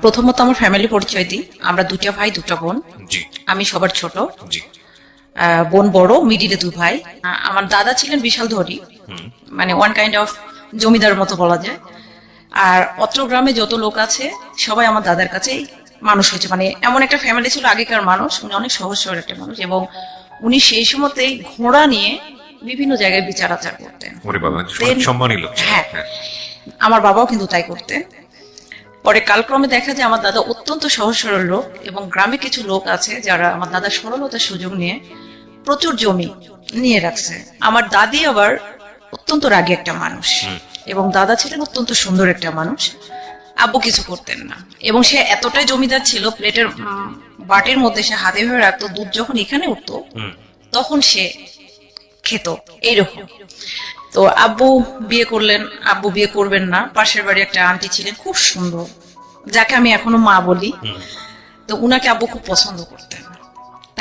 প্রথমত আমার ফ্যামিলি পরিচয় দিই। আমরা দুটা ভাই দুটা বোন। জি আমি সবার ছোট, জি বোন বড়, মিডিলে দুই ভাই। আমার দাদা ছিলেন বিশাল ধনী, মানে ওয়ান কাইন্ড অফ জমিদার মতো বলা যায়। আর অত্র গ্রামে যত লোক আছে সবাই আমার দাদার কাছেই মানুষ হয়েছে। মানে এমন একটা ফ্যামিলি ছিল আগেকার মানুষ, উনি অনেক সহজ সরল একটা মানুষ, এবং উনি সেই সময়তেই ঘোড়া নিয়ে বিভিন্ন জায়গায় বিচার আচার করতেন। ওরে বাবা, সম্মানী লোক। হ্যাঁ, আমার বাবাও কিন্তু তাই করতেন। পরে কালক্রমে দেখা যায় আমার দাদা অত্যন্ত সহজ সরল লোক, এবং গ্রামে কিছু লোক আছে যারা আমার দাদার সরলতার সুযোগ নিয়ে প্রচুর জমি নিয়ে রাখছে। আমার দাদি আবার অত্যন্ত রাগী একটা মানুষ, এবং দাদা ছিলেন অত্যন্ত সুন্দর একটা মানুষ। আব্বু কিছু করতেন না, এবং সে এতটাই জমিদার ছিল, প্লেটের বাটির মধ্যে সে হাতে ধরে রাখতো, দুধ যখন এখানে উঠতো তখন সে খেত, এইরকম। তো আব্বু বিয়ে করলেন, আব্বু বিয়ে করবেন না। পাশের বাড়ি একটা আন্টি ছিলেন খুব সুন্দর, যাকে আমি এখনো মা বলি। তো উনাকে আব্বু খুব পছন্দ করতেন।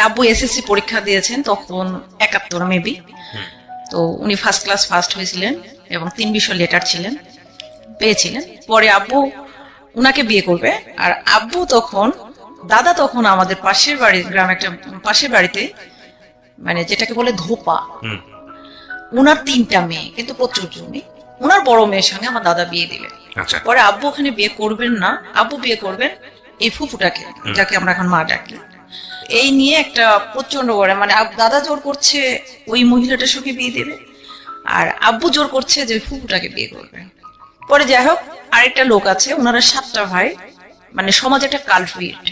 আব্বু এসএসসি পরীক্ষা দিয়েছেন তখন 71 মেবি। তো উনি ফার্স্ট ক্লাস ফার্স্ট হয়েছিলেন এবং 3 বিষয় লেটার ছিলেন, পেয়েছিলেন। পরে আব্বু উনাকে বিয়ে করবে। আর আব্বু তখন, দাদা তখন আমাদের পাশের বাড়ি, গ্রামে একটা পাশের বাড়িতে, মানে যেটাকে বলে ধোপা, উনার 3টা মেয়ে, কিন্তু প্রচুর জমি। উনার বড় মেয়ের সঙ্গে আমার দাদা বিয়ে দিলেন। পরে আব্বু ওখানে বিয়ে করবেন না, আব্বু বিয়ে করবেন এই ফুফুটাকে, যাকে আমরা এখন মা ডাকি। এই নিয়ে একটা প্রচন্ড বড়, মানে দাদা জোর করছে ওই মহিলাটার সঙ্গে বিয়ে দেবে, আর আব্বু জোর করছে যে ফুফুটাকে বিয়ে করবে। পরে যাই হোক, আরেকটা লোক আছে, ওনারা 7টা ভাই, মানে সমাজে একটা কালফিট।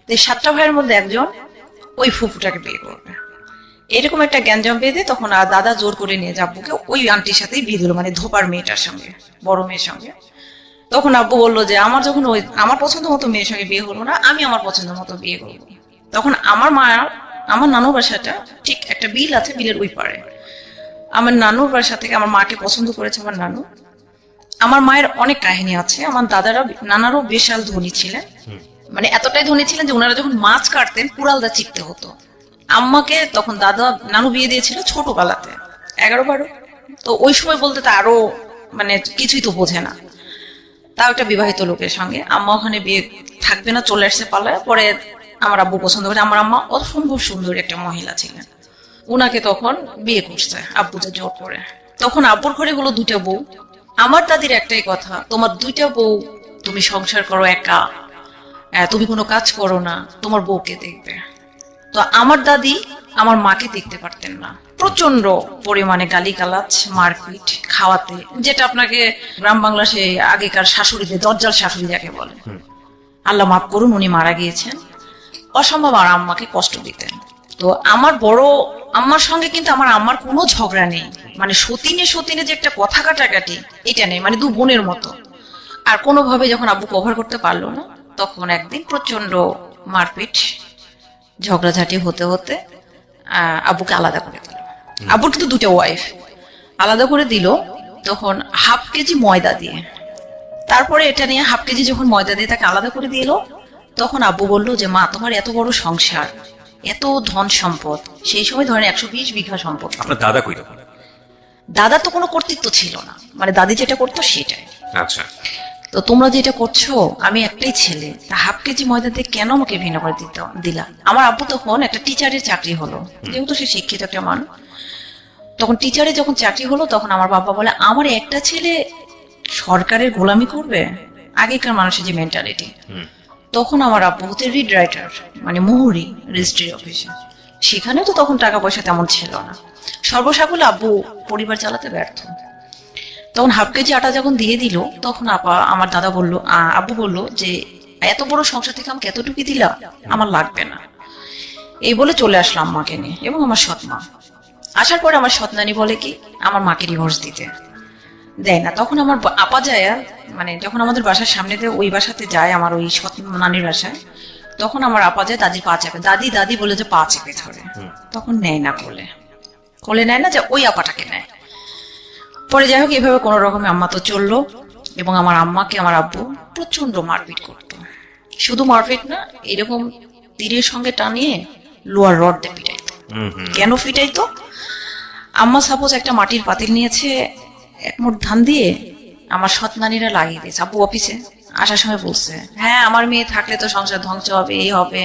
এই 7টা ভাইয়ের মধ্যে একজন ওই ফুফুটাকে বিয়ে করবে, এরকম একটা গ্যাঞ্জাম বেঁধে তখন দাদা জোর করে নিয়ে আব্বুকে ওই আন্টির সাথেই বিয়ে দিল, মানে ধোপার মেয়েটার সঙ্গে, বড় মেয়ের সঙ্গে। তখন আব্বু বললো যে আমার যখন ওই আমার পছন্দ মতো মেয়ের সঙ্গে বিয়ে হলো না, আমি আমার পছন্দ মতো বিয়ে করবো। তখন আমার মা, আমার নানুর বাসাটা ঠিক একটা বিল আছে, বিলের ওই পারে। আমার নানুর বাসা থেকে আমার মাকে পছন্দ করেছে আমার নানু। আমার মায়ের অনেক কাহিনী আছে। আমার দাদারা, নানারও বিশাল ধনী ছিলেন, মানে এতটাই ধনী ছিলেন যে ওনারা যখন মাছ কাটতেন কুড়ালদা চিপতে হতো। আম্মাকে তখন দাদা, নানু বিয়ে দিয়েছিল ছোটবেলাতে, 11-12। তো ওই সময় বলতে তো আরো, মানে কিছুই তো বোঝে না। তাও একটা বিবাহিত লোকের সঙ্গে আম্মা ওখানে বিয়ে থাকবে না, চলে আসছে পালায়। পরে আমার আব্বু পছন্দ করে, আমার আম্মা অসম্ভব সুন্দর একটা মহিলা ছিলেন, উনাকে তখন বিয়ে করছে আব্বু যে জোর করে। তখন আব্বুর ঘরে হলো 2টা বউ। আমার দাদির একটাই কথা, তোমার 2টা বউ, তুমি সংসার করো একা, তুমি কোনো কাজ করো না, তোমার বউকে দেখবে। তো আমার দাদি আমার মাকে দেখতে পারতেন না, প্রচন্ড পরিমাণে গালিগালাজ, মারপিট, খাওয়াতে, যেটা আপনাকে গ্রাম বাংলা সে আগেকার শাশুড়িদের, দজ্জাল শাশুড়ি যাকে বলে, আল্লাহ মাফ করুন, উনি মারা গিয়েছেন, অসম্ভব আর আম্মাকে কষ্ট দিতেন। তো আমার বড় আম্মার সঙ্গে কিন্তু আমার আম্মার কোনো ঝগড়া নেই, মানে সতীনে সতীনে যে একটা কথা কাটাকাটি, এটা নেই, মানে 2 বোনের মতো। আর কোনোভাবে যখন আব্বু কভার করতে পারলো না, তখন একদিন প্রচন্ড মারপিট, ঝগড়াঝাটি হতে হতে আব্বুকে আলাদা করে দিল। আব্বুর কিন্তু 2টা ওয়াইফ, আলাদা করে দিল তখন ½ কেজি ময়দা দিয়ে। তারপরে এটা নিয়ে ½ কেজি যখন ময়দা দিয়ে তাকে আলাদা করে দিল, তখন আব্বু বললো যে মা, তোমার এত বড় সংসার, এত ধন সম্পদ, সেই সময় ধরেন 120 বিঘা সম্পদ। আপনার দাদা কই তখন? দাদা তো কোনো কর্তৃত্ব ছিল না, মানে দাদি যেটা করতো সেটাই। আচ্ছা, তো তোমরা যেটা করছো, আমি একটাই ছেলে, তা ½ কেজি ময়দা দিয়ে কেন আমাকে ভিন্ন করে দিলা? আমার আব্বু তখন একটা টিচারের চাকরি হলো, যেহেতু সে শিক্ষিত একটা মানুষ। তখন টিচারে যখন চাকরি হলো, তখন আমার বাবা বলে, আমার একটা ছেলে সরকারের গোলামি করবে? আগেকার মানুষের যে মেন্টালিটি। তখন আমার আব্বু হতে রিড রাইটার, মানে মোহরি রেজিস্ট্রি অফিসে, সেখানেও তো তখন টাকা পয়সা তেমন ছিল না। সর্বসাকুল্যে আব্বু পরিবার চালাতে ব্যর্থ। তখন ½ কেজি আটা যখন দিয়ে দিল, তখন আমার দাদা বললো, আব্বু বললো যে এত বড় সংসার থেকে আমাকে এতটুকু দিলা, আমার লাগবে না। এই বলে চলে আসলাম আম্মাকে নিয়ে এবং আমার সৎ মা। আসার পরে আমার সৎ নানি বলে কি, আমার মাকে ডিভোর্স দিতে দেয় না। তখন আমার আপা যায়, মানে যখন আমাদের বাসার সামনে দিয়ে ওই বাসাতে যায়, আমার ওই সৎ নানির বাসায়, তখন আমার আপা যায় দাদির পা চেপে, দাদি দাদি বলে যে পা চেপে ধরে, তখন নেয় না, কোলে নেয় না, যে ওই আপাটাকে নেয়। পরে যাই হোক, এভাবে কোনো রকমে আম্মা তো চললো, এবং আমার আম্মাকে আমার আব্বু প্রচন্ড মারপিট করতো। শুধু মারপিট না, এরকম তীরের সঙ্গে টানিয়ে লোয়ার রড দিয়ে পিটাইতো। কেন পিটাইতো? আম্মা সাপোজ একটা মাটির পাতিল নিয়েছে, 1 মুঠ ধান দিয়ে আমার সৎ নানীরা লাগিয়ে দিয়েছে, আব্বু অফিসে, আসার সময় বলছে, হ্যাঁ আমার মেয়ে থাকলে তো সংসার ধ্বংস হবে, এই হবে,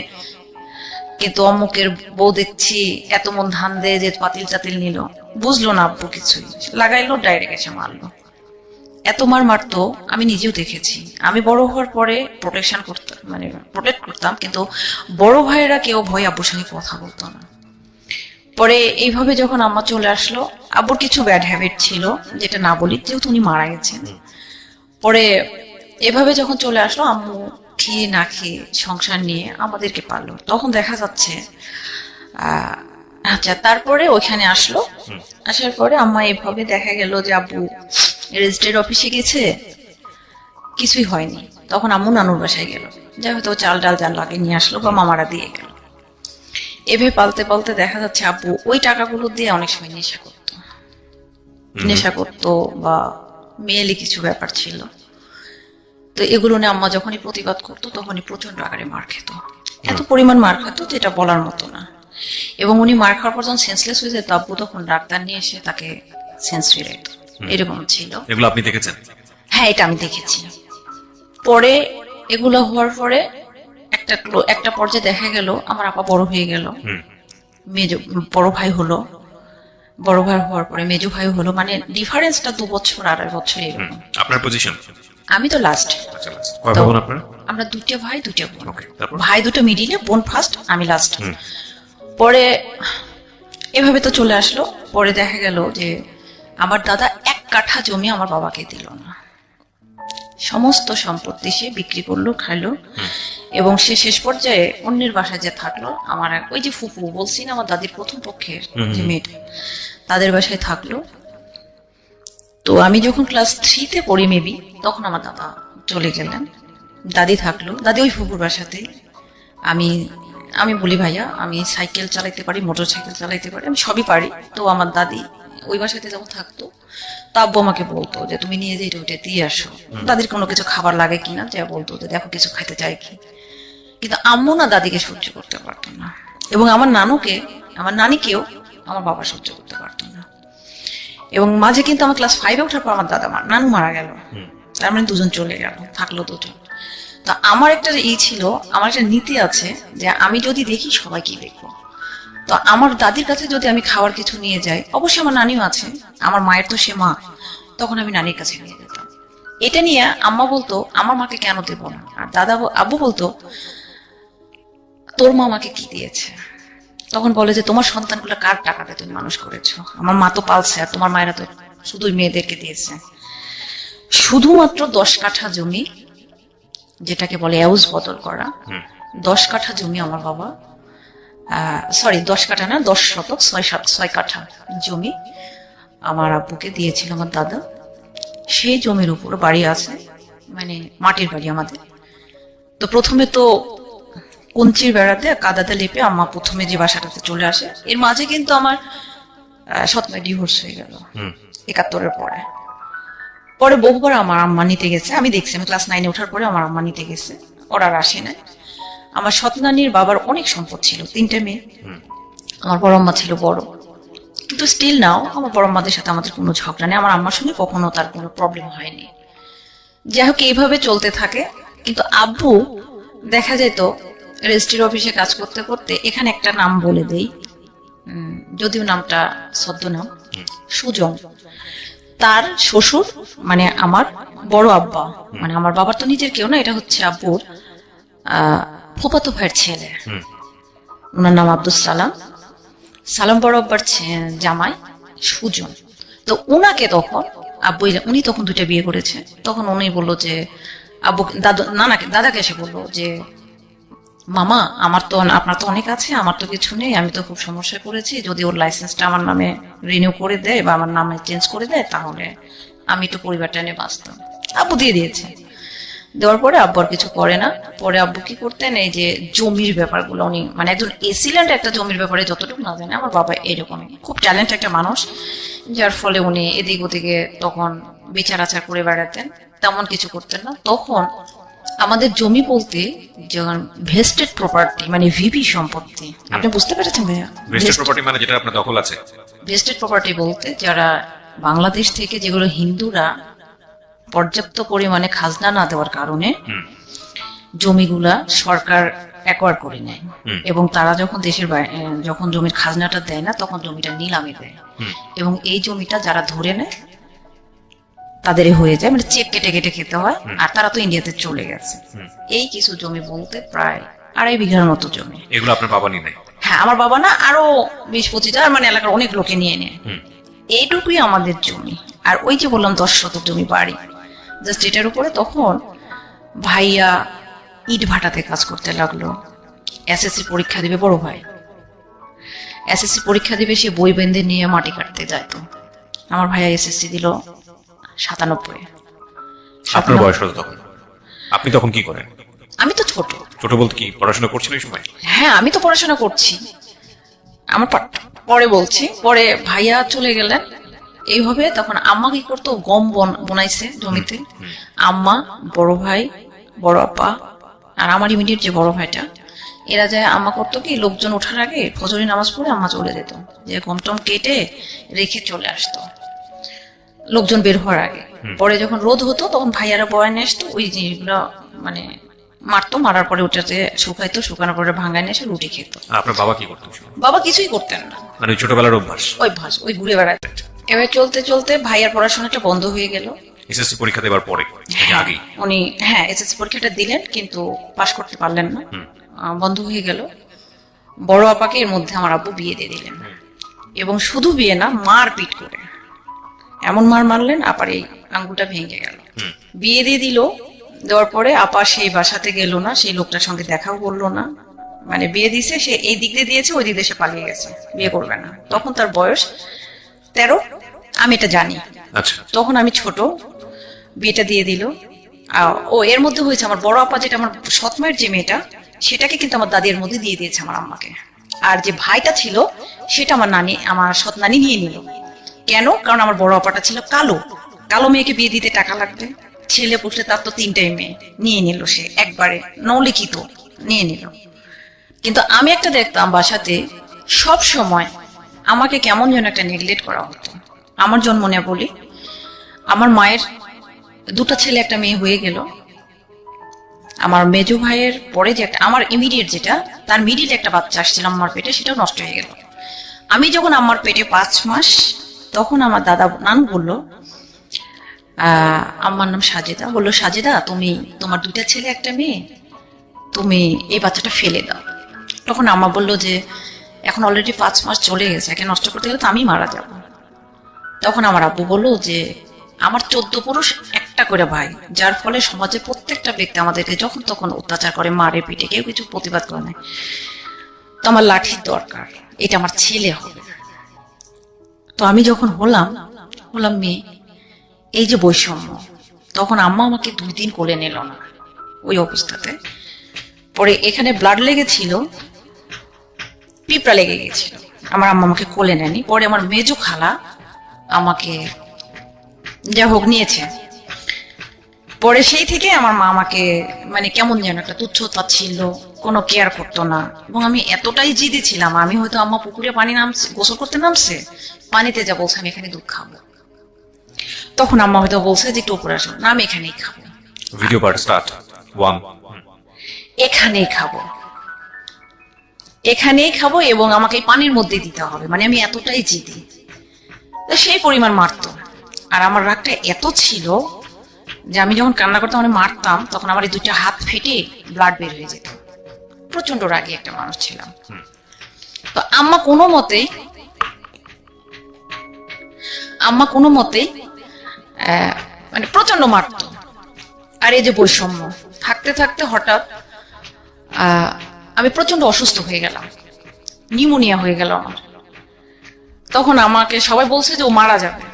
কিন্তু অমুকের বউ দেখছি এত মন ধান দেয় যে পাতিল টাতিল নিল। বুঝলো না আব্বু কিছুই, লাগাইলো, ডাইরেক্ট এসে মারলো। এত মার মারতো আমি নিজেও দেখেছি। আমি বড় হওয়ার পরে প্রোটেকশন করতাম, মানে প্রোটেক্ট করতাম, কিন্তু বড় ভাইয়েরা কেউ ভয় আব্বুর সঙ্গে কথা বলতো না। পরে এইভাবে যখন আম্মা চলে আসলো, আব্বুর কিছু ব্যাড হ্যাবিট ছিল, যেটা না বলি যেহেতু উনি মারা গেছেন। পরে এভাবে যখন চলে আসলো, আম্মু খেয়ে না খেয়ে সংসার নিয়ে আমাদেরকে পারলো। তখন দেখা যাচ্ছে আচ্ছা, তারপরে ওইখানে আসলো। আসার পরে আম্মা এভাবে দেখা গেল যে আব্বু রেজিস্ট্রেড অফিসে গেছে, কিছুই হয়নি। তখন আম্মু নানুর বাসায় গেল, যাই হয়তো চাল ডাল যা লাগে নিয়ে আসলো বা মামারা দিয়ে গেল। এভাবে পালতে পালতে দেখা যাচ্ছে আব্বু ওই টাকাগুলো দিয়ে অনেক সময় নেশা করতো বা মেয়েলি কিছু ব্যাপার ছিল। তো এগুলো নিয়ে আম্মা যখনই প্রতিবাদ করতো তখনই প্রচন্ড আকারে মার খেত, এত পরিমাণ মার খেত যেটা বলার মতো না। এবং উনি মার খাওয়ার পর যখন সেন্সলেস হয়ে যেত, আব্বু তখন ডাক্তার নিয়ে এসে তাকে সেন্স ফিরাইত, এরকম ছিল। এগুলো আপনি দেখেছেন? হ্যাঁ, এটা আমি দেখেছি। পরে এগুলো হওয়ার পরে একটা পর্যায়ে দেখা গেল আমার আপা বড় হয়ে গেল, বড় ভাই হলো, বড় ভাই হওয়ার পরে মেজো ভাই হলো, মানে ডিফারেন্সটা 2 বছর 2.5 বছর এরকম। আপনার পজিশন? আমি তো লাস্ট। কয় বোন আপনার? আমরা 2টা ভাই 2টা বোন। তারপর? ভাই 2টো মিডিলে, বোন ফার্স্ট, আমি লাস্ট। পরে এভাবে তো চলে আসলো। পরে দেখা গেল যে আমার দাদা 1 কাঠা জমি আমার বাবাকে দিল না, সমস্ত সম্পত্তি সে বিক্রি করলো, খাইলো। এবং সে শেষ পর্যায়ে অন্যের বাসায় যে থাকলো, আমার ওই যে ফুপু বলছি না, আমার দাদির প্রথম পক্ষের যে মেয়েটা, তাদের বাসায় থাকলো। তো আমি যখন ক্লাস 3-তে পড়ি মেবি, তখন আমার দাদা চলে গেলেন, দাদি থাকলো। দাদি ওই ফুপুর বাসাতে। আমি বলি ভাইয়া আমি সাইকেল চালাইতে পারি, মোটর সাইকেল চালাইতে পারি, আমি সবই পারি। তো আমার দাদি ওই বাসাতে যখন থাকতো, তো আব্বু আমাকে বলতো যে তুমি নিয়ে যে এটা ওইটা দিয়ে আসো। দাদির কোনো কিছু খাবার লাগে কিনা, যা বলতো যে দেখো কিছু খাইতে চাই কি। কিন্তু আম্মু না দাদিকে সহ্য করতে পারতো না, এবং আমার নানিকেও আমার বাবা সহ্য করতে পারতো না। এবং মাঝে কিন্তু আমার ক্লাস 5-এ ওঠার পর আমার নানু মারা গেল, তার মানে দুজন চলে গেল, থাকলো দুজন। তো আমার একটা ছিল, আমার একটা নীতি আছে যে আমি যদি দেখি সবাইকে দেখবো। তো আমার দাদির কাছে যদি আমি খাওয়ার কিছু নিয়ে যাই, অবশ্যই আমার নানিও আছে, আমার মায়ের তো সে মা, তখন আমি নানির কাছে নিয়ে যেতাম। এটা নিয়ে আম্মা বলতো আমার মাকে কেন দেবো না, আর আব্বু বলতো তোর মা আমাকে কি দিয়েছে। তখন বলে যে তোমার সন্তানগুলো কার টাকাতে তুমি মানুষ করেছো, আমার মা তো পালছে, আর তোমার মায়েরা তো শুধুই মেয়েদেরকে দিয়েছে। শুধুমাত্র 10 কাঠা জমি, যেটাকে বলে এউজ বদল করা, 10 কাঠা জমি আমার বাবা, সরি 10 কাঠা না, 10 শতক, 6 কাঠা জমি আমার আব্বুকে দিয়েছিল আমার দাদা। সেই জমির উপর বাড়ি আছে, মানে মাটির বাড়ি আমাদের। তো প্রথমে তো কঞ্চির বেড়াতে কাদাতে লেপে আম্মা প্রথমে যে বাসাটাতে চলে আসে। এর মাঝে কিন্তু আমার সৎমা ডিভোর্স হয়ে গেল 71-এর পরে। পরে বহুবার আমার আম্মা নিতে গেছে, আমি দেখছি, আমি ক্লাস 9-এ ওঠার পরে আমার আম্মা নিতে গেছে, ওরা আর আসে না। আমার সৎনানির বাবার অনেক সম্পদ ছিল, 3টে মেয়ে, আমার বড় আম্মা ছিল বড়, কিন্তু স্টিল নাও আমার বড় আম্মাদের সাথে আমাদের কোনো ঝগড়া নেই, আমার আম্মার সঙ্গে কখনো তার কোনো প্রবলেম হয়নি। যাই হোক এইভাবে চলতে থাকে। কিন্তু আব্বু দেখা যেত রেজিস্ট্রি অফিসে কাজ করতে করতে, এখানে একটা নাম বলে দেই, যদিও নামটা ছদ্মনাম, সুজন, তার শ্বশুর মানে আমার বড় আব্বা, মানে আমার বাবার তো নিজের কেউ না, এটা হচ্ছে আব্বুর ফুফাতো ভাইয়ের ছেলে, ওনার নাম আব্দুল সালাম বড় আব্বার জামাই সুজন। তো উনাকে তখন আব্বু, উনি তখন 2টা বিয়ে করেছে, তখন উনি বললো যে আব্বু দাদাকে এসে বললো যে মামা আপনার তো অনেক আছে, আমার তো কিছু নেই, আমি তো খুব সমস্যায় পড়েছি, যদি ওর লাইসেন্সটা আমার নামে রিনিউ করে দেয় বা আমার নামে চেঞ্জ করে দেয়, তাহলে আমি একটু পরিবারটা নিয়ে বাঁচতাম। আব্বু দিয়ে দিয়েছে। দেওয়ার পরে আব্বু আর কিছু করে না। পরে আব্বু কি করতেন, এই যে জমির ব্যাপারগুলো উনি, মানে একজন এসিল্যান্ড একটা জমির ব্যাপারে যতটুকু না জানে, আমার বাবা এরকমই খুব ট্যালেন্ট একটা মানুষ, যার ফলে উনি এদিক ওদিকে তখন বিচার আচার করে বেড়াতেন, তেমন কিছু করতেন না। তখন আমাদের জমি বলতে যখন ভেস্টেড প্রপার্টি, মানে ভিপি সম্পত্তি, আপনি বুঝতে পেরেছেন ভাইয়া? ভেস্টেড প্রপার্টি মানে যেটা আপনার দখল আছে। ভেস্টেড প্রপার্টি বলতে যারা বাংলাদেশ থেকে যেগুলো হিন্দুরা পর্যাপ্ত পরিমাণে খাজনা না দেওয়ার কারণে হুম, জমিগুলা সরকার অ্যাকোয়ার করে নেয় হুম। এবং তারা যখন যখন জমির খাজনাটা দেয় না তখন জমিটা নিলামে দেয় হুম। এবং এই জমিটা যারা ধরে নেয় তাদেরই হয়ে যায়, মানে চেক কেটে কেটে খেতে হয়। আর তারা তো ইন্ডিয়াতে চলে গেছে। হুম। এই কিছু জমি বলতে প্রায় 2.5 বিঘার মতো জমি। এগুলো আপনার বাবা নিয়ে নেয়? হ্যাঁ, আমার বাবা না, আরো 20-25টা, মানে এলাকার অনেক লোকে নিয়ে নেয়। হুম। এইটুকুই আমাদের জমি। আর ওই যে বললাম 10 শতক জমি বাড়ি, জাস্ট এটার উপরে তখন ভাইয়া ইট ভাটাতে কাজ করতে লাগলো। এসএসসি পরীক্ষা দিবে বড় ভাই, এসএসসি পরীক্ষা দিবে, সে বই বেঁধে নিয়ে মাটি কাটতে যায়। তো আমার ভাইয়া এসএসসি দিল 97। আপনার বয়স কত তখন? আপনি তখন কি করেন? আমি তো ছোট। ছোট বলতে কি পড়াশোনা করছেন এই সময়? হ্যাঁ, আমি তো পড়াশোনা করছি। আমার পরে বলছি, পরে ভাইয়া চলে গেলেন। এইভাবে তখন আম্মা কি করতো, গম বনাইছে জমিতে। আম্মা, বড় ভাই, বড় আপা আর আমার ইমিডিয়েট যে বড় ভাইটা, এরা যায়। আম্মা করতো কি, লোকজন ওঠার আগে ফজরি নামাজ পড়ে আম্মা চলে যেত, যে গম টম কেটে রেখে চলে আসতো লোকজন বের হওয়ার আগে। পরে যখন রোদ হতো তখন ভাইয়ারা বয়ানে আসতো, ওই জিনিসগুলো মানে মারতো, মারার পরে ওটাতে শুকাইতো, শুকানোর পরে ভাঙায় নিয়ে এসে রুটি খেত। আর আপনার বাবা কি করতেন? বাবা কিছুই করতেন না, মানে ওই ছোটবেলার অভ্যাস? ওই ঘুরে বেড়াতে। এবার চলতে চলতে ভাইয়ার পড়াশোনাটা বন্ধ হয়ে গেল। এসএসসি পরীক্ষা দেওয়ার পরে নাকি আগেই? উনি এসএসসি পরীক্ষাটা দিলেন কিন্তু পাশ করতে পারলেন না, বন্ধ হয়ে গেল। বড় আপাকে এর মধ্যে আমার আব্বু বিয়ে দিয়ে দিলেন, এবং শুধু বিয়ে না, মারপিট করে এমন মারলেন আপার এই আঙ্গুলটা ভেঙে গেল। বিয়ে দিয়ে দিল, দেওয়ার পরে আপা সেই বাসাতে গেল না, সেই লোকটার সঙ্গে দেখাও করলো না। মানে বিয়ে দিছে, সে এই দিক দিয়ে দিয়েছে, ওই দিক দিয়ে সে পালিয়ে গেছে, বিয়ে করবে না। তখন তার বয়স 13, আমি এটা জানি। আচ্ছা। তখন আমি ছোট, বিয়েটা দিয়ে দিল। ও এর মধ্যে হয়েছে, আমার বড় আপা যেটা আমার সৎ মায়ের যে মেয়েটা, সেটাকে কিন্তু আমার দাদির মধ্যে দিয়ে দিয়েছে আমার আম্মাকে। আর যে ভাইটা ছিল সেটা আমার সৎ নানি নিয়ে নিল। কেন? কারণ আমার বড় আপাটা ছিল কালো, কালো মেয়েকে বিয়ে দিতে টাকা লাগবে, ছেলে পুষলে তার তো 3টাই মেয়ে, নিয়ে নিল সে একবারে, নলিখিত নিয়ে নিল। কিন্তু আমি একটা দেখতাম বাসাতে সব সময় আমাকে কেমন যেন একটা নেগলেক্ট করা হতো। আমার জন্ম নিয়ে বলি, আমার মায়ের 2টা ছেলে 1টা মেয়ে হয়ে গেল। আমার মেজো ভাইয়ের পরে যে একটা, আমার ইমিডিয়েট যেটা, তার মিডিল একটা বাচ্চা আসছিল আমার পেটে, সেটাও নষ্ট হয়ে গেল। আমি যখন আমার পেটে 5 মাস, তখন আমার নানু বলল, আমার নাম সাজেদা, বললো সাজেদা, তুমি তোমার 2টা ছেলে 1টা মেয়ে, তুমি এই বাচ্চাটা ফেলে দাও। তখন আম্মা বললো যে এখন অলরেডি 5 মাস চলে গেছে, একে নষ্ট করতে গেলে তো আমি মারা যাব। তখন আমার আব্বু বললো যে আমার 14 পুরুষ 1টা করে ভাই, যার ফলে সমাজে প্রত্যেকটা ব্যক্তি আমাদেরকে যখন তখন অত্যাচার করে, মারে পিটে, কেউ কিছু প্রতিবাদ করে না। তো আমার লাঠির দরকার, এটা আমার ছেলে হবে। তো আমি যখন হলাম মেয়ে, এই যে বৈষম্য, তখন আম্মা আমাকে 2 দিন কোলে নিল না ওই অবস্থাতে। পরে এখানে ব্লাড লেগেছিল, পিঁপড়া লেগে গেছিল, আমার আম্মা আমাকে কোলে নেয়নি। পরে আমার মেজো খালা আমাকে যা হোক নিয়েছে। পরে সেই থেকে আমার মা আমাকে মানে কেমন যেন একটা তুচ্ছতা ছিল, কোনো কেয়ার করতো না। এবং আমি এতটাই জিদে ছিলাম, আমি হয়তো আম্মা পুকুরে পানি নামছে, গোসল করতে নামছে, পানিতে যা বলছে আমি এখানে দুধ খাবো, তখন আম্মা হয়তো বলছে যে একটু উপরে আসো না, আমি এখানেই খাবো। Video part start 1। এখানেই খাবো এবং আমাকে পানির মধ্যে দিতে হবে, মানে আমি এতটাই জিদি। সেই পরিমাণ মারতো। আর আমার রাগটা এত ছিল যে আমি যখন কান্না করতাম, মানে মারতাম, তখন আমার এই 2টা হাত ফেটে ব্লাড বের হয়ে যেত। প্রচন্ড রাগী একটা মানুষ ছিলাম। তো আম্মা কোনো মতেই মানে প্রচন্ড মারতো। আর এই যে বৈষম্য, থাকতে থাকতে হঠাৎ আমি প্রচন্ড অসুস্থ হয়ে গেলাম, নিউমোনিয়া হয়ে গেল আমার। তখন আমাকে সবাই বলছে যে ও মারা যাবে।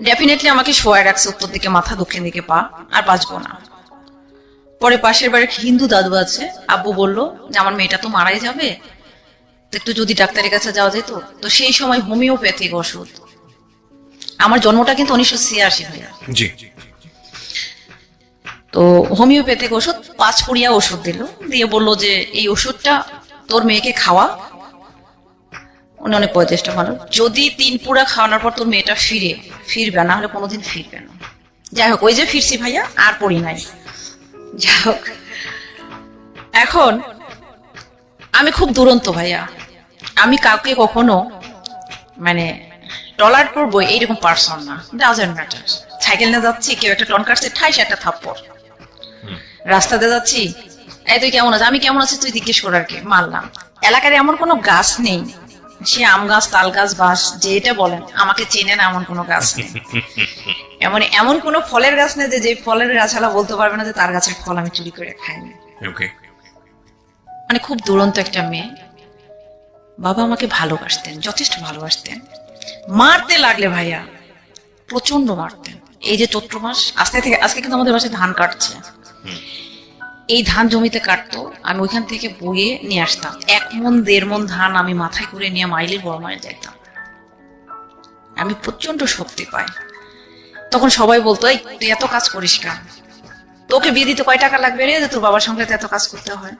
ডেফিনেটলি আমাকে শোয়ায় রাখছে, উত্তর দিকে মাথা, দক্ষিণ দিকে পা, আর বাঁচবো না। পরে পাশের বাড়ির হিন্দু দাদু আছে, আব্বু বলল যে আমার মেয়েটা তো মারাই যাবে, তো একটু যদি ডাক্তারের কাছে যাওয়া যেত। তো সেই সময় হোমিওপ্যাথিক ওষুধ, আমার জন্মটা কিন্তু 1986 ভাইয়া। জি। তো হোমিওপ্যাথিক ওষুধ 5 পুড়িয়া ওষুধ দিল, দিয়ে বললো যে এই ওষুধটা তোর মেয়েকে খাওয়া। উনি অনেক বয়োজ্যেষ্ঠ মানুষ, যদি 3 পুরা খাওয়ানোর পর তোর মেয়েটা ফিরবে, না হলে কোনোদিন ফিরবে না। যাই হোক, ওই যে ফিরছি ভাইয়া, আর পড়ি নাই। যাই হোক, এখন আমি খুব দুরন্ত ভাইয়া, আমি কাউকে কখনো মানে টলারেট করবো এইরকম পার্সন না। ডাজন্ট ম্যাটার, সাইকেল নিয়ে যাচ্ছি, কেউ একটা টন কাটছে, ঠাইস একটা থাপ্পড়। রাস্তাতে যাচ্ছি, এই তুই কেমন আছিস, আমি কেমন আছি, তুই দিকে সরারকে মারলাম। এলাকার এমন কোনো গাছ নেই, সে আম গাছ, তাল গাছ, বাঁশ, যেটা বলেন, আমাকে চেনে না এমন কোনো গাছ নেই। এমন কোনো ফলের গাছ নেই যে ফলের গাছালা বলতে পারবে না যে তার গাছের ফল আমি চুরি করে খাইনি। মানে খুব দুরন্ত একটা মেয়ে। বাবা আমাকে ভালোবাসতেন, যথেষ্ট ভালোবাসতেন। মারতে লাগলে ভাইয়া প্রচন্ড মারতেন। এই যে চৈত্র মাস, আজকে কিন্তু আমাদের বাসায় ধান কাটছে, এই ধান জমিতে কাটতো, আমি ওইখান থেকে বয়ে নিয়ে আসতাম 1 মণ 1.5 মণ ধান আমি মাথায় করে নিয়ে মাইলের বড় মাইল যাইতাম। আমি প্রচন্ড শক্তি পাই। তখন সবাই বলতো, এই তুই এত কাজ করিস কেন, তোকে বিয়ে দিতে কয় টাকা লাগবে রে যে তোর বাবার সঙ্গে এত কাজ করতে হয়?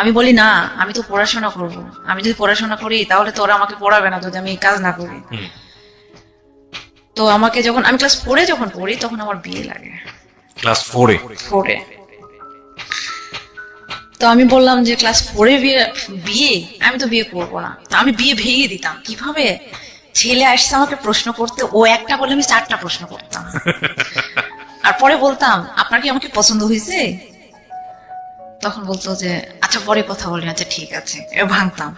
আমি বলি না, আমি তো পড়াশোনা করবো, আমি যদি পড়াশোনা করি তাহলে তো ওরা আমাকে পড়াবে না যদি আমি কাজ না করি। তো আমাকে যখন আমি ক্লাস 4-এ যখন পড়ি তখন আমার বিয়ে লাগে। ক্লাস 4-এ? 4-এ। তো আমি বললাম যে ক্লাস 4-এ বিয়ে, আমি তো বিয়ে করবো না। তো আমি বিয়ে ভেঙে দিতাম। কিভাবে? ছেলে আসছে আমাকে প্রশ্ন করতে, ও একটা বলে আমি 4টা প্রশ্ন করতাম। আর পরে বলতাম, আপনার কি আমাকে পছন্দ হয়েছে? তখন বলতো যে আচ্ছা পরে কথা বলি। আচ্ছা ঠিক আছে, এবার ভাঙতাম।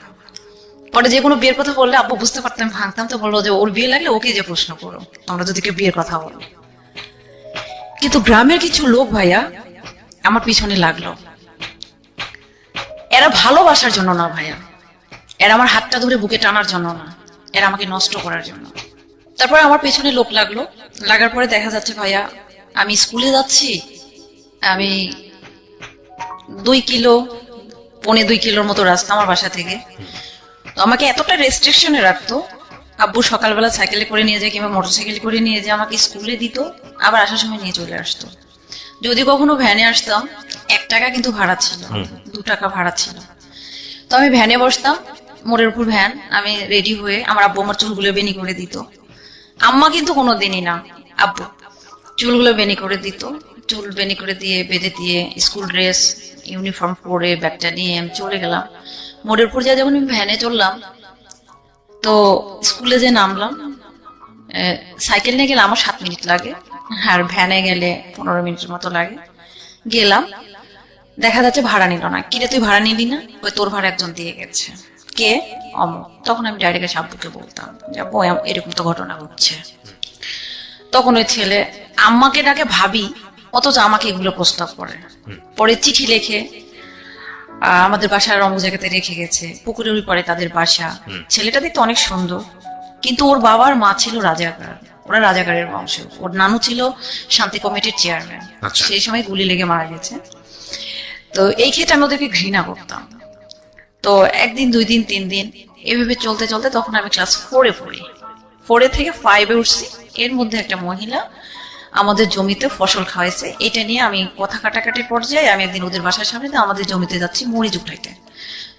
পরে যে কোনো বিয়ের কথা বললে আব্বু বুঝতে পারতাম ভাঙতাম। তো বললো যে ওর বিয়ে লাগলে ওকে যে প্রশ্ন করো, তোমরা যদি কেউ বিয়ের কথা বলো। কিন্তু গ্রামের কিছু লোক ভাইয়া আমার পিছনে লাগলো। এরা ভালোবাসার জন্য না ভাইয়া, এরা আমার হাতটা ধরে বুকে টানার জন্য না, এরা আমাকে নষ্ট করার জন্য। তারপরে আমার পেছনে লোক লাগলো। লাগার পরে দেখা যাচ্ছে ভাইয়া আমি স্কুলে যাচ্ছি, আমি 2 কিলো, 1.25 কিলোর মতো রাস্তা আমার বাসা থেকে। তো আমাকে এতটা রেস্ট্রিকশনে রাখতো। আব্বু সকালবেলা সাইকেলে করে নিয়ে যায় কিংবা মোটরসাইকেলে করে নিয়ে যায়, আমাকে স্কুলে দিত, আবার আসার সময় নিয়ে চলে আসতো। যদি কখনো ভ্যানে আসতাম 1 টাকা কিন্তু ভাড়া ছিল, 2 টাকা ভাড়া ছিল। তো আমি ভ্যানে বসতাম, মোড়ের উপর ভ্যান, আমি রেডি হয়ে, আমার আব্বু আমার চুলগুলো বেনি করে দিত। আম্মা কিন্তু কোনোদিনই না, আব্বু চুলগুলো বেনি করে দিত। চুল বেনি করে দিয়ে, বেঁধে দিয়ে, স্কুল ড্রেস ইউনিফর্ম পরে ব্যাগটা নিয়ে আমি চলে গেলাম। মোড়ের উপর যখন আমি ভ্যানে চললাম, তো স্কুলে যে নামলাম, সাইকেল নিয়ে গেলে আমার 7 মিনিট লাগে, আর ভ্যানে গেলে 15 মিনিটের মতো লাগে। গেলাম, দেখা যাচ্ছে ভাড়া নিল না। কিরে তুই ভাড়া নিলি না? ওই তোর ভাড়া একজন দিয়ে গেছে। কে? অমুক। তখন আমি ডাইরেক্ট আব্বুকে বলতাম যে আব্বু এরকম তো ঘটনা ঘটছে। তখন ওই ছেলে আম্মাকে ডাকে ভাবি, অথচ আমাকে এগুলো প্রস্তাব করে। পরে চিঠি লেখে আমাদের বাসার অমুক জায়গাতে রেখে গেছে, পুকুরের ওই পরে তাদের বাসা। ছেলেটা দেখতে অনেক সুন্দর, কিন্তু ওর বাবার মা ছিল রাজাকার, ওরা রাজাকারের বংশ। ওর নানু ছিল শান্তি কমিটির চেয়ারম্যান, সেই সময় গুলি লেগে মারা গেছে। তো এই ক্ষেত্রে আমি ওদেরকে ঘৃণা করতাম। তো 1 দিন 2 দিন 3 দিন এভাবে চলতে চলতে তখন আমি ক্লাস 4-এ পড়ি। 4-এ থেকে 5-এ উঠছি। এর মধ্যে একটা মহিলা আমাদের জমিতে ফসল খাওয়াইছে, এটা নিয়ে আমি কথা কাটাকাটি পর্যায়ে আমি একদিন ওদের বাসার সামনে আমাদের জমিতে যাচ্ছি মরিচ উঠাইতে।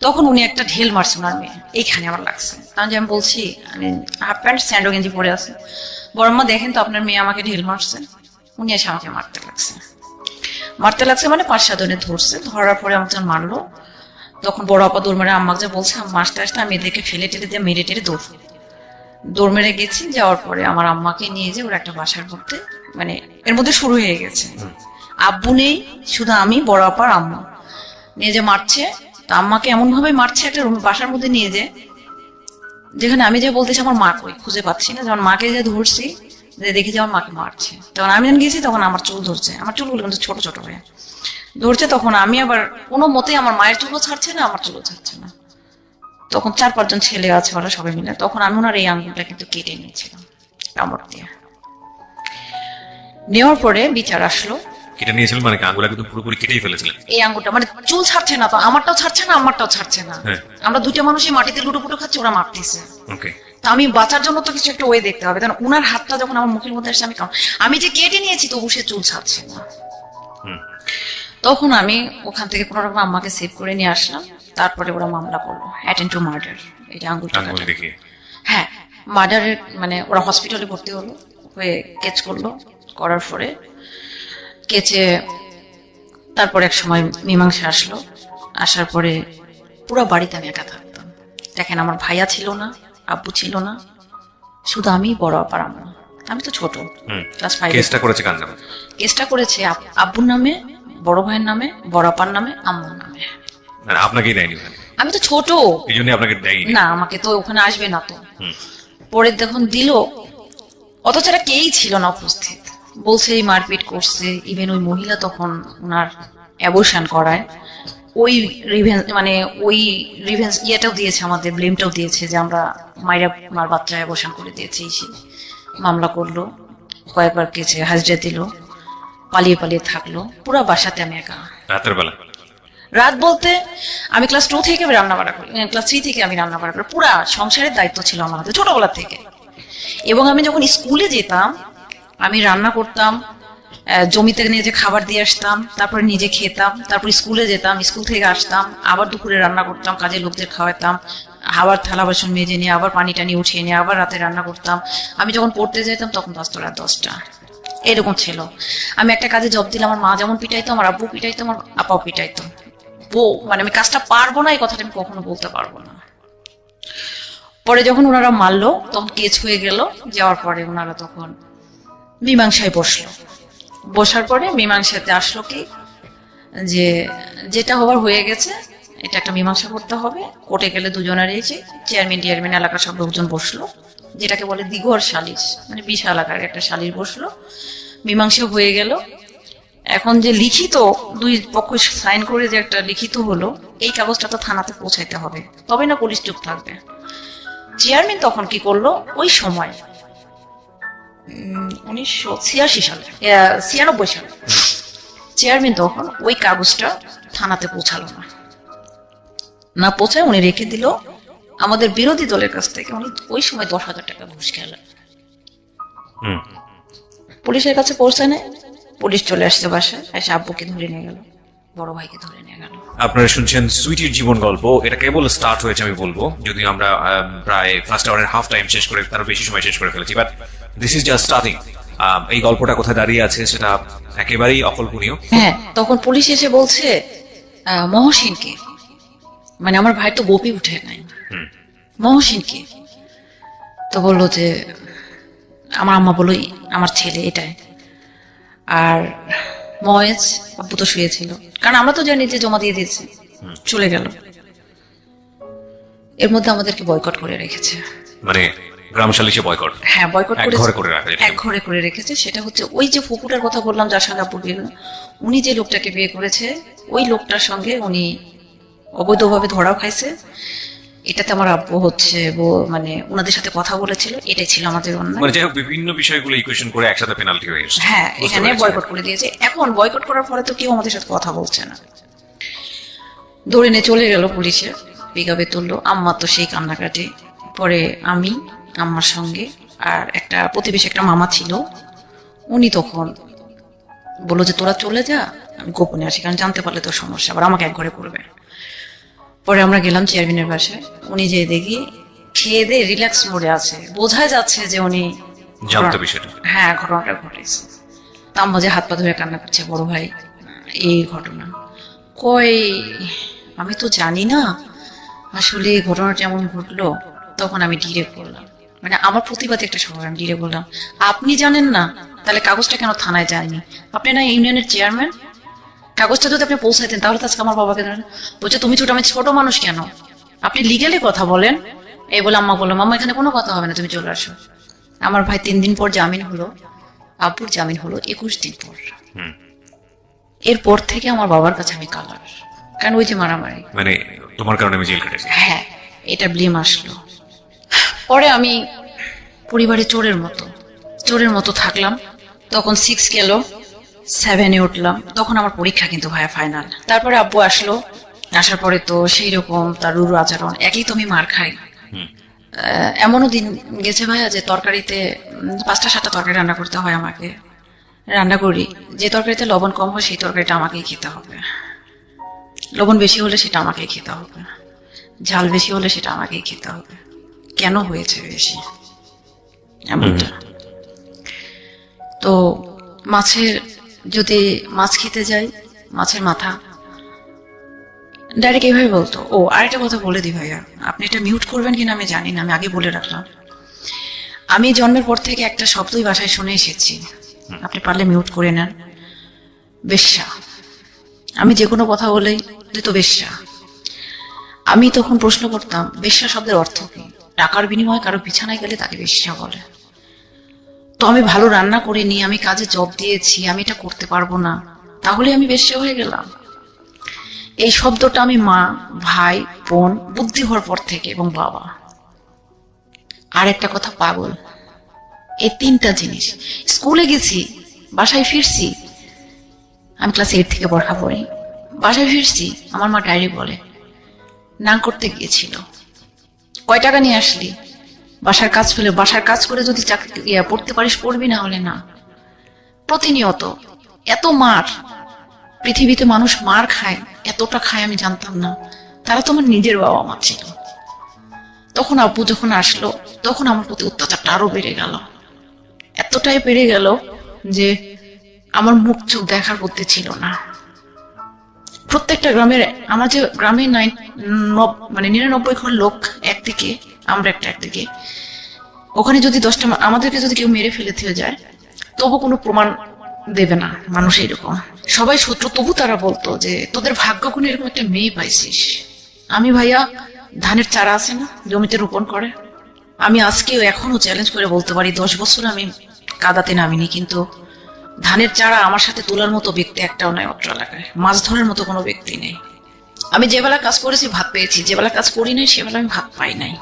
তখন উনি একটা ঢেল মারছে ওনার মেয়ে, এইখানে আমার লাগছে। কারণ যে আমি বলছি, আমি হাফ প্যান্ট স্যান্ডো গেঞ্জি পরে আছি, বড়ম্মা দেখেন তো আপনার মেয়ে আমাকে ঢেল মারছে। উনি এসে আমাকে মারতে লাগছে মানে 5-7 জনে ধরছে। ধরার পরে আমাকে যখন মারলো, তখন বড় আপা দৌড় মেরে আম্মাকে যে বলছে, মারতে আসতে আমি এদেরকে ফেলে টেলে দিয়ে মেরে টেরে দৌড় মেরে গেছি। যাওয়ার পরে আমার আম্মাকে নিয়ে যে ওরা একটা বাসার মধ্যে, মানে এর মধ্যে শুরু হয়ে গেছে। আব্বু নেই, শুধু আমি, বড় আপার আম্মা নিয়ে যে মারছে। তো আম্মাকে এমন ভাবে মারছে একটা বাসার মধ্যে নিয়ে যে, যেখানে আমি যে বলতেছি আমার মা কই খুঁজে পাচ্ছি না। যখন মাকে যে ধরছি, যে দেখি যে আমার মাকে মারছে, তখন আমি যখন গেছি তখন আমার চুল ধরছে, আমার চুলগুলো কিন্তু ছোট ছোট হয়ে ধরছে। তখন আমি আবার কোনো মতে, আমার মায়ের চুলও ছাড়ছে না, আমার চুলও ছাড়ছে না। তখন 4-5 জন ছেলে আছে, ওরা সবাই মিলে। তখন আমি ওনার এই আঙ্গুলটা কিন্তু কেটে নিয়েছিলাম কামড় দিয়ে। নেওয়ার পরে বিচার আসলো। কেটে নিয়েছিলেন মানে আঙ্গুলটা কিন্তু পুরোপুরি কেটেই ফেলেছিলেন? এই আঙ্গুলটা মানে চুল ছাড়ছে না, তো আমারটাও ছাড়ছে না, আমারটাও ছাড়ছে না। আমরা 2টা মানুষই মাটিতে লুটোপুটো খাচ্ছি, ওরা মারতেছে। তো আমি বাঁচার জন্য তো কিছু একটা ওয়ে দেখতে হবে। কারণ উনার হাতটা যখন আমার মুখের মধ্যে আসছে, আমি যে কেটে নিয়েছি তবু সে চুল ছাড়ছে না। তখন আমি ওখান থেকে কোনো রকম আম্মাকে সেভ করে নিয়ে আসলাম। তারপরে ওরা মামলা করলো, অ্যাটেন্ড টু মার্ডার। এটা আঙ্গুলটা, হ্যাঁ মার্ডারের, মানে ওরা হসপিটালে ভর্তি হলো, হয়ে কেস করলো। করার পরে কেচে তারপর এক সময় মীমাংসা আসলো। আসার পরে পুরো বাড়িতে আমি একা থাকতাম। দেখেন, আমার ভাইয়া ছিল না, আব্বু ছিল না, শুধু আমি, বড় আপার আম্মা। আমি তো ছোট, ক্লাস 5। কেসটা করেছে কার নামে? কেসটা করেছে আব্বুর নামে, বড় ভাইয়ের নামে, বড় আপার নামে, আম্মুর নামে। মানে আপনাকেই দেয়নি ওখানে? আমি তো ছোট, এই জন্য আপনাকে দেয়নি। না আমাকে তো ওখানে আসবে না তো। পরে যখন দিল, অথচ এরা কেই ছিল না উপস্থিত। বলছে এই মারপিট করছে, ইভেন ওই মহিলা তখন ওনার অ্যাবর্শন করায়। ওই রিভেন্স ইয়েটাও দিয়েছে, আমাদের ব্লেমটাও দিয়েছে যে আমরা মার বাচ্চা অ্যাবর্শন করে দিয়েছি। মামলা করলো, কয়েকবার কেছে হাজরা দিল, পালিয়ে পালিয়ে থাকলো। পুরো বাসাতে আমি একা। রাতের বেলা? রাত বলতে আমি ক্লাস 2 থেকে রান্না বাড়া করি, ক্লাস 3 থেকে আমি রান্না বাড়া করি। পুরা সংসারের দায়িত্ব ছিল আমার হাতে ছোটবেলা থেকে। এবং আমি যখন স্কুলে যেতাম, আমি রান্না করতাম, জমিতে নিয়ে যে খাবার দিয়ে আসতাম, তারপরে নিজে খেতাম, তারপর স্কুলে যেতাম, স্কুল থেকে আসতাম, আবার দুপুরে রান্না করতাম, কাজের লোকদের খাওয়াতাম, আবার থালা বাসন মেজে নিয়ে আবার পানি টানি উঠিয়ে নিয়ে আবার রাতে রান্না করতাম। আমি যখন পড়তে যেতাম তখন রাত 10টা এরকম ছিল। আমি একটা কাজে জব দিলে আমার মা যেমন পিটাইতো, আমার আব্বু পিটাইতো, আমার আপাও পিটাইতো। মানে আমি কাজটা পারবো না এই কথাটা আমি কখনো বলতে পারবো না। পরে যখন ওনারা মারলো তখন কেস হয়ে গেল। যাওয়ার পরে ওনারা তখন মীমাংসায় বসলো। বসার পরে মীমাংসাতে আসলো কি যে যেটা হবার হয়ে গেছে, এটা একটা মীমাংসা করতে হবে। কোর্টে গেলে দুজনের এসে চেয়ারম্যান এলাকার সব লোকজন বসলো, যেটাকে বলে দিঘর সালিশ, মানে বিশাল আকারের একটা সালিশ বসলো। মীমাংসা হয়ে গেল। এখন যে লিখিত দুই পক্ষ সাইন করে যে একটা লিখিত হলো, এই কাগজটা তো থানাতে পৌঁছাইতে হবে, তবে না পুলিশ চুপ থাকবে। চেয়ারম্যান তখন কি করলো, ওই সময় 1986 সালে 96 সালে চেয়ারম্যান তখন ওই কাগজটা থানাতে পৌঁছালো না পৌঁছায় উনি রেখে দিল আমাদের বিরোধী দলের কাছ থেকে। উনি ওই সময় 10,000 টাকা ঘুষ খেলেন। পুলিশের কাছে পৌঁছায় না, পুলিশ চলে আসছে বাসায়, এসে আব্বুকে ধরে নিয়ে গেল, বড় ভাইকে ধরে নিয়ে গেল। আপনারা শুনছেন সুইটির জীবন গল্প। এটা কেবল স্টার্ট হয়েছে আমি বলবো, যদিও আমরা প্রায় ফার্স্ট আওয়ারের হাফ টাইম শেষ করে, তার বেশি সময় শেষ করে ফেলেছি, but this is just starting. এই গল্পটা কোথায় দাঁড়িয়ে আছে সেটা একেবারেই অকল্পনীয়। হ্যাঁ, তখন পুলিশ এসে বলছে মহসিনকে, মানে আমার ভাই তো গোপী উঠে নাই, মহসিনকে। তো বললো যে আমার আম্মা বললো আমার ছেলে এটাই। আর মহেশ আব্বু তো শুয়েছিল, কারণ আমরা তো জানি যে জমা দিয়ে দিয়েছে, চলে গেল। এর মধ্যে আমাদেরকে বয়কট করে রেখেছে, মানে গ্রাম সালিশে বয়কট। হ্যাঁ, বয়কট এক ঘরে করে রাখা, এক ঘরে করে রেখেছে। সেটা হচ্ছে ওই যে ফুকুটার কথা বললাম, যার সঙ্গে আব্বু বিয়ে, উনি যে লোকটাকে বিয়ে করেছে ওই লোকটার সঙ্গে উনি অবৈধভাবে ধরাও খাইছে। এটাতে আমার আব্বু হচ্ছে মানে ওনাদের সাথে কথা বলেছিল, এটাই ছিল আমাদের অন্যায়। মানে যাই হোক, বিভিন্ন বিষয়গুলো ইকুয়েশন করে একসাথে পেনাল্টি হয়ে গেছে। হ্যাঁ, এখানে বয়কট করে দিয়েছে। এখন বয়কট করার পরে তো কেউ আমাদের সাথে কথা বলছে না। ধরে নিয়ে চলে গেল পুলিশে, পিকআপে তুললো। আম্মা তো সেই কান্নাকাটি। পরে আমি আম্মার সঙ্গে আর একটা প্রতিবেশী একটা মামা ছিল, উনি তখন বললো যে তোরা চলে যা, আমি গোপনে আসি, কারণ জানতে পারলে তোর সমস্যা, আবার আমাকে এক ঘরে করবে। পরে আমরা গেলাম চেয়ারম্যানের বাসায়। উনি যে দেখি খেয়ে দিয়ে রিল্যাক্স মোডে আছে, বোঝাই যাচ্ছে যে উনি জানতো বিষয়টা। হ্যাঁ, ঘটনাটা ঘটেছে। তা আম্মা যে হাত পা ধরে কান্না করছে, বড় ভাই এই ঘটনা। কই আমি তো জানি না আসলে এই ঘটনাটা এমন ঘটলো। তখন আমি ডিরেক্ট বললাম, মানে আমার প্রতিবাদে একটা সময় আমি ডিরেক্ট বললাম, আপনি জানেন না তাহলে কাগজটা কেন থানায় যায়নি? আপনি না ইউনিয়নের চেয়ারম্যান, কাগজটা যদি আপনি পৌঁছাইতেন তাহলে তো আজকে আমার বাবাকে বলছে তুমি ছোট, আমি ছোট মানুষ কেন, আপনি লিগালি কথা বলেন। এই বলে আম্মা বললো, মাম্মা এখানে কোনো কথা হবে না, তুমি চলে আসো। আমার ভাই 3 দিন পর জামিন হলো, আব্বুর জামিন হলো 21 দিন পর। এরপর থেকে আমার বাবার কাছে আমি কালার, কারণ ওই যে মারামারি, মানে তোমার কারণে আমি জেল কেটেছি। হ্যাঁ, এটা ব্লেম আসলো। পরে আমি পরিবারে চোরের মতো থাকলাম। তখন 6 গেল, 7-এ উঠলাম। তখন আমার পরীক্ষা কিন্তু ভাইয়া ফাইনাল। তারপরে আব্বু আসলো, আসার পরে তো সেই রকম তার রুরু আচরণ, একই তো আমি মার খাই। এমনও দিন গেছে ভাইয়া যে তরকারিতে 5টা-7টা তরকারি রান্না করতে হয় আমাকে। রান্না করি, যে তরকারিতে লবণ কম হয় সেই তরকারিটা আমাকেই খেতে হবে, লবণ বেশি হলে সেটা আমাকেই খেতে হবে, ঝাল বেশি হলে সেটা আমাকেই খেতে হবে। কেন হয়েছে বেশি এমনটা? তো মাছের, যদি মাছ খেতে যাই, মাছের মাথা ডাইরেক্ট এইভাবে বলতো। ও আরেকটা কথা বলে দি ভাইয়া, আপনি এটা মিউট করবেন কিনা আমি জানি না, আমি আগে বলে রাখলাম। আমি জন্মের পর থেকে একটা শব্দই বাসায় শুনে এসেছি, আপনি পারলে মিউট করে নেন, বেশ্যা। আমি যে কোনো কথা বলেই তুই তো বেশ্যা। আমি তখন প্রশ্ন করতাম, বেশ্যা শব্দের অর্থ কি? টাকার বিনিময়ে কারো বিছানায় গেলে তাকে বেশ্যা বলে। তো আমি ভালো রান্না করিনি, আমি কাজে জব দিয়েছি, আমি এটা করতে পারবো না, তাহলে আমি বেশ্যা হয়ে গেলাম। এই শব্দটা আমি মা, ভাই, বোন, বুদ্ধি হওয়ার পর থেকে, এবং বাবা। আর একটা কথা, পাগল। এই তিনটা জিনিস। স্কুলে গেছি, বাসায় ফিরছি, আমি ক্লাস 8 থেকে পড়া পড়ি, বাসায় ফিরছি, আমার মা ডায়েরি বলে নাং করতে গিয়েছিল, কয় টাকা নিয়ে আসলি? বাসার কাজ ফেলে, বাসার কাজ করে যদি পড়তে পারিস পড়বি, না হলে না। প্রতিনিয়ত এত মার, পৃথিবীতে মানুষ মার খায়, এতটা খায় আমি জানতাম না। তারা তো আমার নিজের বাবা মা ছিল। তখন আব্বু যখন আসলো, তখন আমার প্রতি অত্যাচারটা আরো বেড়ে গেল, এতটাই বেড়ে গেল যে আমার মুখ চোখ দেখার বুদ্ধি ছিল না। প্রত্যেকটা গ্রামের, আমার যে গ্রামে 99 ঘর লোক একদিকে, আমরা একটা একদিকে, ওখানে যদি 10টা আমাদেরকে যদি কেউ মেরে ফেলে থেকে যায়, তবু কোনো প্রমাণ দেবে না মানুষ। এরকম সবাই শত্রু, তবু তারা বলতো যে তোদের ভাগ্য কোন এরকম একটা মেয়ে পাইছিস। আমি ভাইয়া, ধানের চারা আছে না জমিতে রোপণ করে, আমি আজকেও এখনো চ্যালেঞ্জ করে বলতে পারি 10 বছর আমি কাদাতে নামিনি, কিন্তু ধানের চারা আমার সাথে তোলার মতো ব্যক্তি একটাও নাই অত্র এলাকায়। মাছ ধরার মতো কোনো ব্যক্তি নেই। আমি যে বেলা কাজ করেছি ভাত পেয়েছি, যে বেলা কাজ করি নাই সে বেলা আমি ভাত পাই নাই।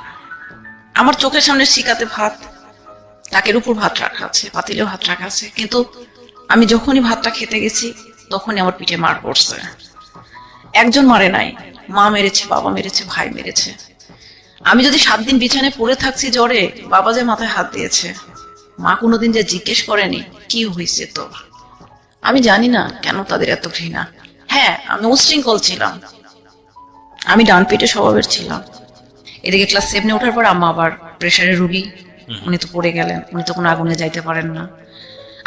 আমার চোখের সামনে শিকাতে ভাত, তাকের উপর ভাত রাখা আছে, পাতিলেও ভাত রাখা আছে, কিন্তু আমি যখনই ভাতটা খেতে গেছি তখনই আমার পিঠে মার পড়ছে। একজন মারে নাই, মা মেরেছে, বাবা মেরেছে, ভাই মেরেছে। আমি যদি 7 দিন বিছানায় পড়ে থাকছি জ্বরে, বাবা যে মাথায় হাত দিয়েছে, মা কোনোদিন যে জিজ্ঞেস করেনি কি হয়েছে তোর। আমি জানি না কেন তাদের এত ঘৃণা। হ্যাঁ, আমি উশৃঙ্খল ছিলাম, আমি ডান পেটে স্বভাবের ছিলাম। এদিকে ক্লাস 7 ওঠার পর আম্মা আবার প্রেশারের রুগী, উনি তো পড়ে গেলেন, উনি তো কোনো আগুনে যাইতে পারেন না।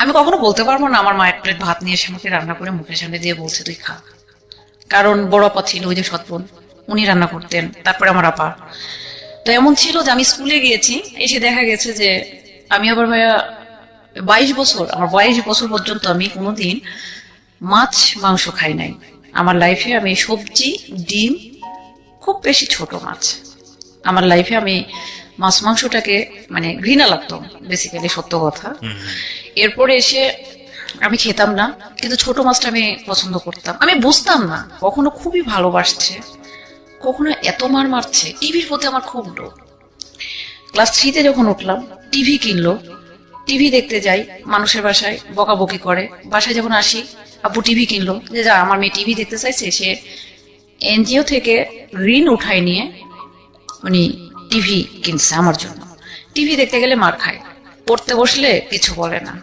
আমি কখনো বলতে পারবো না আমার মা এক প্লেট ভাত নিয়ে এসে আমাকে রান্না করে মুখের সামনে দিয়ে বলছে তুই খা, কারণ বড় আপা ছিল, ওই যে সৎবোন, উনি রান্না করতেন, তারপরে আমার আপা। তো এমন ছিল যে আমি স্কুলে গিয়েছি, এসে দেখা গেছে যে আমি আবার ভাইয়া 22 বছর, আমার 22 বছর পর্যন্ত আমি কোনোদিন মাছ মাংস খাই নাই আমার লাইফে। আমি সবজি, ডিম, খুব বেশি ছোট মাছ। আমার লাইফে আমি মাছ মাংসটাকে মানে ঘৃণা লাগতো, বেসিক্যালি সত্য কথা। এরপরে এসে আমি খেতাম না, কিন্তু ছোট মাছটা আমি পছন্দ করতাম। আমি বুঝতাম না, কখনো খুবই ভালোবাসছে, কখনো এত মার মারছে। টিভির প্রতি আমার খুব লোভ। ক্লাস 3 যখন উঠলাম, টিভি কিনলো, টিভি দেখতে যাই মানুষের বাসায়, বকাবকি করে। বাসায় যখন আসি, আব্বু টিভি কিনলো, যে যা আমার মেয়ে টিভি দেখতে চাইছে, সে এনজিও থেকে ঋণ উঠায় নিয়ে উনি টিভি কিনছে আমার জন্য। টিভি দেখতে গেলে মার খায়, পড়তে বসলে কিছু বলে না,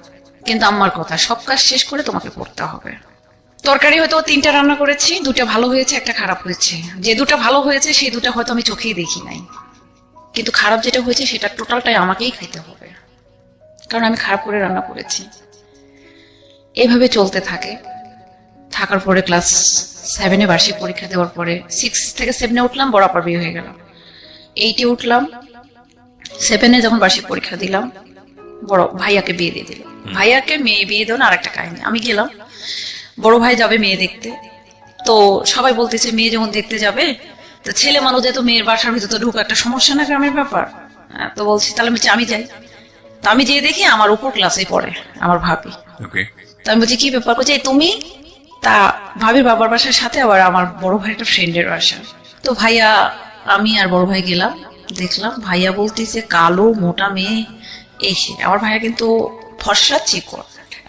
কিন্তু আম্মার কথা, সব কাজ শেষ করে তোমাকে পড়তে হবে। তরকারি হয়তো 3টা রান্না করেছি, 2টা ভালো হয়েছে, একটা খারাপ হয়েছে। যে 2টা ভালো হয়েছে সেই 2টা হয়তো আমি চোখেই দেখি নাই, কিন্তু খারাপ যেটা হয়েছে সেটা টোটালটাই আমাকেই খাইতে হবে, কারণ আমি খারাপ করে রান্না করেছি। এইভাবে চলতে থাকে। থাকার পরে ক্লাস 7 বার্ষিক পরীক্ষা দেওয়ার পরে 6 থেকে 7 উঠলাম, বড় আপার বিয়ে হয়ে গেল। 8 উঠলাম, 7 যখন বার্ষিক পরীক্ষা দিলাম, বড় ভাইয়াকে বিয়ে দিয়ে দিল। ভাইয়াকে মেয়ে বিয়ে দেওয়া আর একটা কাহিনী। আমি গেলাম, বড় ভাই যাবে মেয়ে দেখতে, তো সবাই বলতেছে মেয়ে যখন দেখতে যাবে, তো ছেলে মানুষ যেহেতু মেয়ের বাসার ভিতরে তো ঢুকা একটা সমস্যা না, গ্রামের ব্যাপার। তো বলছি তাহলে আমি যাই। তো আমি যেয়ে দেখি আমার উপর ক্লাসে পড়ে আমার ভাবি। তো আমি বলছি কি ব্যাপার, বলছি তুমি? তা ভাবির বাবার বাসার সাথে আবার আমার বড় ভাই একটা ফ্রেন্ডের বাসা। তো ভাইয়া, আমি আর বড় ভাই গেলাম, দেখলাম ভাইয়া বলতেছে কালো মোটা মেয়ে এসে, আমার ভাইয়া কিন্তু ফর্সা চিকন।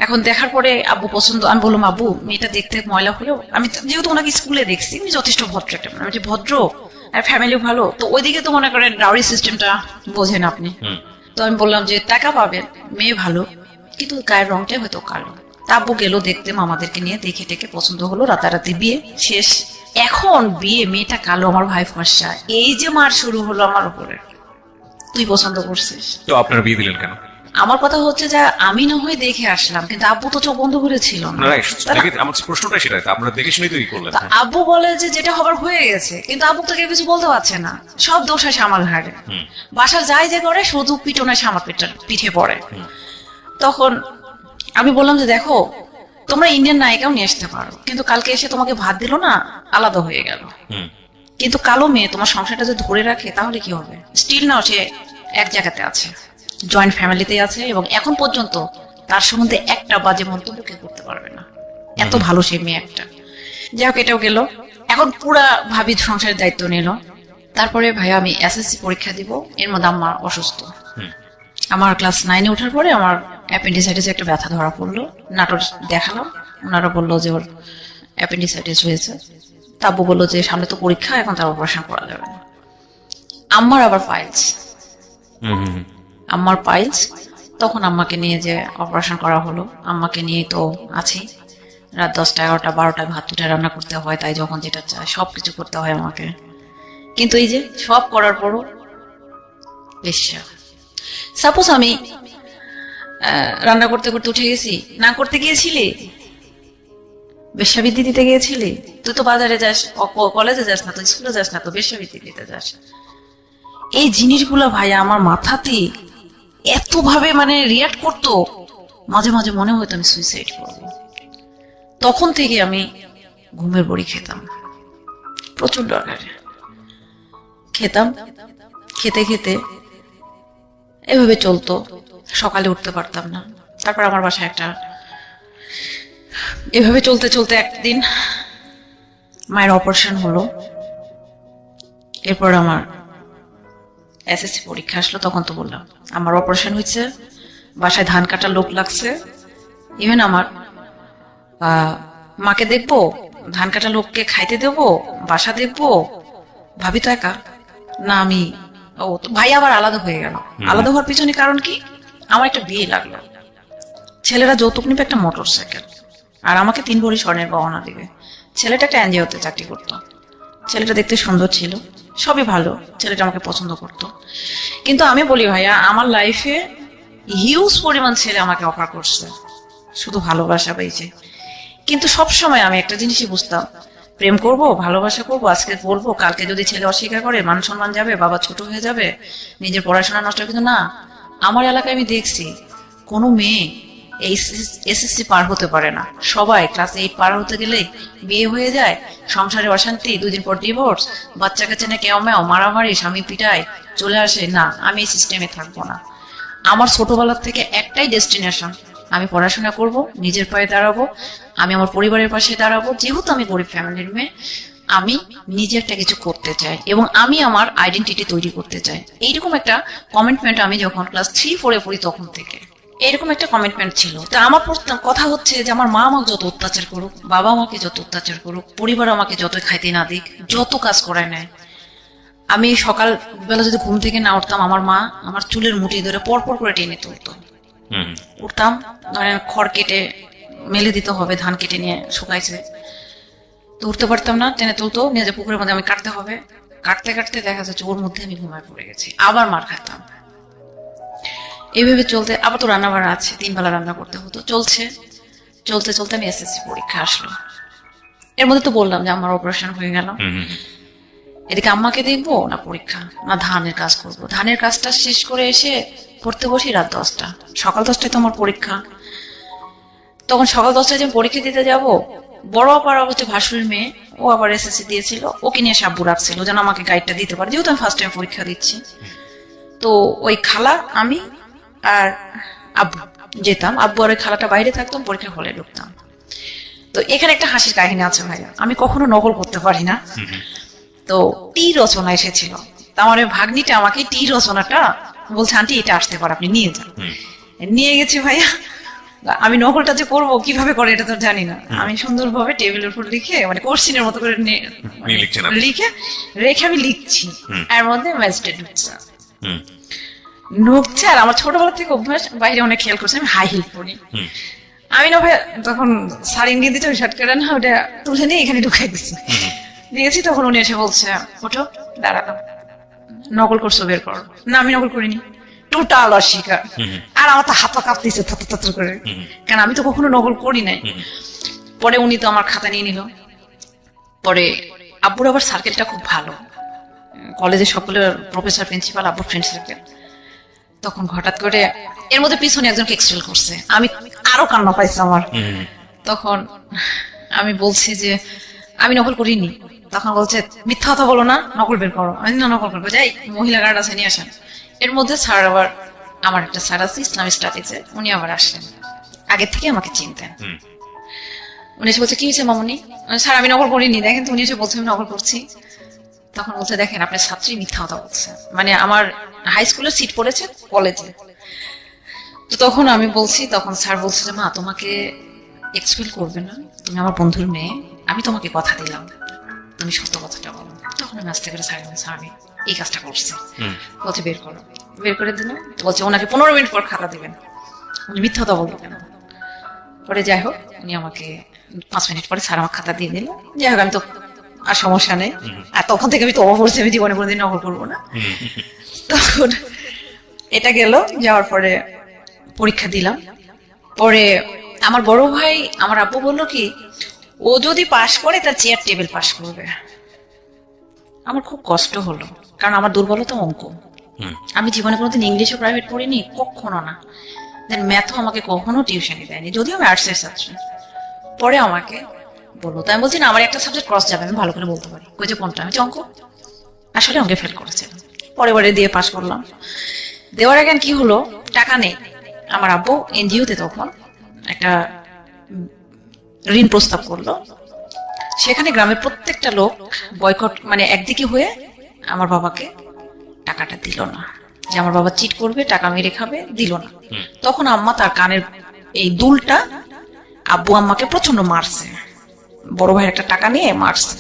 এখন দেখার পরে আব্বু পছন্দ, আমি বললাম আব্বু মেয়েটা দেখতে ময়লা হলেও, আমি যেহেতু ওনাকে স্কুলে দেখছি উনি যথেষ্ট ভদ্র একটা, আমি যে ভদ্র আর ফ্যামিলি ভালো, তো ওইদিকে তো মনে করেন রাউরি সিস্টেমটা বোঝেন আপনি। তো আমি বললাম যে টাকা পাবেন, মেয়ে ভালো, কিন্তু গায়ের রংটাই হয়তো কালো। তা আব্বু গেল দেখতে, মামাদেরকে নিয়ে দেখে টেকে পছন্দ হলো, রাতারাতি বিয়ে শেষ। এখন বিয়ে, মেয়েটা কালো, আমার ভাই ফর্সা, এই যে মার শুরু হলো আমার উপরে, তুই পছন্দ করছিস। তো আপনার বিয়ে দিলেন কেন? আমার কথা হচ্ছে যে আমি না হয় দেখে আসলাম, কিন্তু আব্বু তো চোখ বন্ধ করে ছিল না। না, আমার প্রশ্নটা সেটাই, আপনারা দেখে শুনেই তো কি করলেন? তো আব্বু বলে যে যেটা হবার হয়ে গেছে, কিন্তু আব্বু তো কেউ কিছু বলতে পারছে না, সব দোষ আসে আমার ঘাড়ে। বাসার যাই যে করে শুধু পিটন আসে আমার পিঠে পড়ে। তখন আমি বললাম যে দেখো, তোমরা ইন্ডিয়ান নায়িকাও নিয়ে আসতে পারো, কিন্তু কালকে এসে তোমাকে ভাত দিল না, আলাদা হয়ে গেল। কিন্তু কালো মেয়ে তোমার সংসারটা যদি ধরে রাখে তাহলে কি হবে? স্টিল নাও সে এক জায়গাতে আছে, জয়েন্ট ফ্যামিলিতেই আছে, এবং এখন পর্যন্ত তার সম্বন্ধে একটা বাজে মন্তব্য কেউ করতে পারবে না, এত ভালো সে মেয়ে একটা। যাই হোক, এটাও গেল। এখন পুরা ভাবি সংসারের দায়িত্ব নিল। তারপরে ভাইয়া আমি এসএসসি পরীক্ষা দিব, এর মধ্যে আম্মা অসুস্থ। আমার ক্লাস 9-এ ওঠার পরে আমার অ্যাপেন্ডিসাইটিস একটা ব্যথা ধরা পড়লো। নাটোর দেখালাম, ওনারা বললো যে ওর অ্যাপেন্ডিসাইটিস হয়েছে। তাব্বু বললো যে সামনে তো পরীক্ষা, এখন তার অপারেশন করা যাবে না। আম্মার আবার পাইলস, আম্মার পাইলস। তখন আম্মাকে নিয়ে যে অপারেশন করা হলো, আম্মাকে নিয়ে তো আছি। রাত 10টা 11টা 12টায় ভাত উঠে রান্না করতে হয়, তাই যখন যেটা চায় সবকিছু করতে হয় আমাকে। কিন্তু এই যে সব করার পরও বেশ্যা। সাপোজ আমি রান্না করতে করতে উঠে গেছি, না করতে গিয়েছিলি, বেশ্যাবৃত্তি দিতে গিয়েছিলি, তুই তো বাজারে যাস, কলেজে যাস না, তো স্কুলে যাস না, তো বেশ্যাবৃত্তি দিতে যাস। এই জিনিসগুলো ভাই আমার মাথাতে এত ভাবে মানে রিয়াক্ট করতো, মাঝে মাঝে মনে হতো আমি সুইসাইড করব। তখন থেকে আমি ঘুমের বড়ি খেতাম, প্রচন্ড আকারে খেতাম। খেতে খেতে এভাবে চলতো, সকালে উঠতে পারতাম না। তারপর আমার বাসায় একটা, এভাবে চলতে চলতে একদিন মায়ের অপারেশন হলো। এরপর আমার এসএসসি পরীক্ষা আসলো। তখন তো বললাম আমার অপারেশন হয়েছে, বাসায় ধান কাটার লোক লাগছে। ইভেন আমার মাকে দেখবো, ধান কাটা লোককে খাইতে দেবো, বাসা দেখবো, ভাবি তো একা না আমি। ও তো ভাই আবার আলাদা হয়ে গেল। আলাদা হওয়ার পিছনে কারণ কি, আমার একটা বিয়ে লাগলো। ছেলেরা যৌতুক নিবে একটা মোটর সাইকেল, আর আমাকে 3 ভরি স্বর্ণের গহনা দিবে। ছেলেটা একটা এনজিওতে চাকরি করতো। ছেলেটা দেখতে সুন্দর ছিল, সবই ভালো, ছেলেটা আমাকে পছন্দ করতো। কিন্তু আমি বলি ভাইয়া, আমার লাইফে হিউজ পরিমাণ ছেলে আমাকে অফার করছে, শুধু ভালোবাসা পেয়েছে। কিন্তু সবসময় আমি একটা জিনিসই বুঝতাম, প্রেম করব, ভালোবাসা করব, আজকে বলবো, কালকে যদি ছেলে অস্বীকার করে মান সম্মান যাবে, বাবা ছোট হয়ে যাবে, নিজের পড়াশোনা নষ্ট হবে। কিন্তু না, আমার এলাকায় আমি দেখছি কোনো মেয়ে এসএসসি পার হতে পারে না, সবাই ক্লাস 8 পার হতে গেলে বিয়ে হয়ে যায়, সংসারে অশান্তি, 2 দিন পর ডিভোর্স, বাচ্চা কাছে না কেউ মেও, মারামারি, স্বামী পিটায়, চলে আসে। না, আমি এই সিস্টেমে থাকবো না। আমার ছোটবেলার থেকে একটাই ডেস্টিনেশন, আমি পড়াশোনা করব, নিজের পায়ে দাঁড়াবো, আমি আমার পরিবারের পাশে দাঁড়াবো। যেহেতু আমি গরিব ফ্যামিলির মেয়ে, আমি নিজে একটা কিছু করতে চাই এবং আমি আমার আইডেন্টিটি তৈরি করতে চাই। এইরকম একটা কমিটমেন্ট আমি যখন ক্লাস 3-4-এ পড়ি তখন থেকে এরকম একটা কমিটমেন্ট ছিল। তা আমার কথা হচ্ছে যে আমার মা আমাকে যত অত্যাচার করুক, বাবা আমাকে যত অত্যাচার করুক, পরিবার আমাকে যত খাইতে না দিক, যত কাজ করায় নেয়, আমি সকাল বেলা যদি ঘুম থেকে না উঠতাম, আমার মা আমার চুলের মুঠি ধরে পরপর করে টেনে তুলতো। উঠতাম, ধরেন খড় কেটে মেলে দিতে হবে, ধান কেটে নিয়ে শুকাইছে, তো উঠতে পারতাম না, টেনে তুলতো, নিয়ে যে পুকুরের মধ্যে আমি কাটতে হবে। কাটতে কাটতে দেখা যাচ্ছে ওর মধ্যে আমি ঘুমায় পড়ে গেছি, আবার মার খাতাম। এইভাবে চলতে, আবার তো রান্না বাড়া আছে, 3 বেলা রান্না করতে হতো। চলছে চলতে চলতে আমি এসএসসি পরীক্ষা আসলো। এর মধ্যে তো বললাম যে আমার অপারেশন হয়ে গেল। এদিকে আম্মাকে দেখবো না পরীক্ষা, না ধানের কাজ করব। ধানের কাজটা শেষ করে এসে পড়তে বসি রাত 10টা, সকাল 10টায় তো আমার পরীক্ষা। তখন সকাল 10টায় যে পরীক্ষা দিতে যাব, বড় আপার হচ্ছে ভাসুরের মেয়ে, ও আবার এসএসসি দিয়েছিল, ওকে নিয়ে সাব্বু রাখছিল যেন আমাকে গাইডটা দিতে পারে, যেহেতু আমি ফার্স্ট টাইম পরীক্ষা দিচ্ছি। তো ওই খালা, আমি আর আব্বু যেতাম, আব্বু আর ওই খালাটা বাইরে থাকতাম, পরীক্ষার হলে ঢুকতাম। তো এখানে একটা হাসির কাহিনী আছে ভাইয়া, আমি কখনো নকল করতে পারি না। তো টি রচনা এসেছিল, তা আমার ভাগ্নিটা আমাকে টি রচনাটা বলছে, আন্টি এটা আসতে পারে, আপনি নিয়ে যান। নিয়ে গেছি ভাইয়া। আমি নকলটা যে করবো কিভাবে করে এটা তো জানি না, আমি সুন্দরভাবে টেবিলের উপর লিখে, মানে কোশ্চিনের মতো করে লিখে রেখে আমি লিখছি, এর মধ্যে ম্যাজিস্ট্রেট ঢুকছে। আর আমার ছোটবেলা থেকে অভ্যাস, বাইরে অনেক খেয়াল করছে, আমি হাই হিল পরি। আমি না ভাই তখন শাড়ি নিয়ে দিচ্ছি, ওই শার্ট কেটে না ওটা তুলে নিয়ে এখানে ঢুকাই দিয়েছি। তখন উনি এসে বলছে, ওঠো, দাঁড়ালাম, নকল করছো, বের করো। না, আমি নকল করিনি। টোটাল অস্বীকার। আর আমার তো হাত পা কাঁপতেছে থর করে, কারণ আমি তো কখনো নকল করি নাই। পরে উনি তো আমার খাতা নিয়ে নিল। পরে আব্বুর আবার সার্কেলটা খুব ভালো, কলেজে সকলের প্রফেসর প্রিন্সিপাল আব্বুর ফ্রেন্ড সার্কেল। তখন হঠাৎ করে এর মধ্যে পিছনে একজনকে এক্সপেল করছে, আমি আরো কান্না পাইছি আমার। তখন আমি বলছি যে আমি নকল করিনি। তখন বলছে মিথ্যা কথা বলো না, নকল বের করো। আমি না নকল করবো, যাই মহিলা গার্ড আছে নিয়ে আসেন। এর মধ্যে স্যার আবার, আমার একটা স্যার আছে ইসলামিক স্টাডিজে, উনি আবার আসলেন, আগে থেকে আমাকে চিনতেন। উনি এসে বলছে কি হয়েছে মামুনি? স্যার আমি নকল করিনি, দেখেন তো। উনি এসে বলছে আমি নকল করছি। তখন বলছে দেখেন আপনার ছাত্রী মিথ্যা কথা বলছে, মানে আমার হাই স্কুলের সিট পড়েছে কলেজে। তো তখন আমি বলছি, তখন স্যার বলছে যে মা তোমাকে এক্সপেল করবে না, তুমি আমার বন্ধুর মেয়ে, আমি তোমাকে কথা দিলাম, তুমি সত্য কথাটা বলো। তখন আমি আস্তে করে স্যার বলছি আমি এই কাজটা করছি। বলছে বের করো। বের করে দিল। তো বলছে ওনাকে 15 মিনিট পর খাতা দিবেন। উনি মিথ্যা কথা বলবো কেন? পরে যাই হোক উনি আমাকে 5 মিনিট পরে স্যার আমার খাতা দিয়ে দিল। যাই হোক আমি তো আর সমস্যা নেই। আর তখন থেকে আমি তো অবশ্যই আমি জীবনে কোনোদিন নকল করবো না। তখন এটা গেল, যাওয়ার পরে পরীক্ষা দিলাম। পরে আমার বড় ভাই, আমার আব্বু বললো কি ও যদি পাশ করে তার চেয়ার টেবিল পাশ করবে। আমার খুব কষ্ট হলো, কারণ আমার দুর্বলতা অঙ্ক। আমি জীবনে কোনোদিন ইংলিশও প্রাইভেট পড়িনি, কখনো না। দেন ম্যাথও আমাকে কখনো টিউশনই দেয়নি, যদিও আমি আর্টসের ছাত্র। পরে আমাকে বললো, তাই আমি বলছি না আমার একটা সাবজেক্ট ক্রস যাবে, আমি ভালো করে বলতে পারি। কই যে কোনটা? আমি অঙ্ক। আসলে অঙ্কে ফেল করেছিলাম। পরে দিয়ে পাশ করলাম। দেওয়ার আগে কি হলো, টাকা নেই। আমার আব্বু এনজিওতে তখন একটা ঋণ প্রস্তাব করলো। সেখানে গ্রামের প্রত্যেকটা লোক বয়কট, মানে একদিকে হয়ে আমার বাবাকে টাকাটা দিল না, যে আমার বাবা চিট করবে, টাকা মেরে খাবে, দিল না। তখন আম্মা তার কানের এই দুলটা, আব্বু আম্মাকে প্রচন্ড মারছে, বড় ভাইয়ের একটা টাকা নিয়ে মারছে।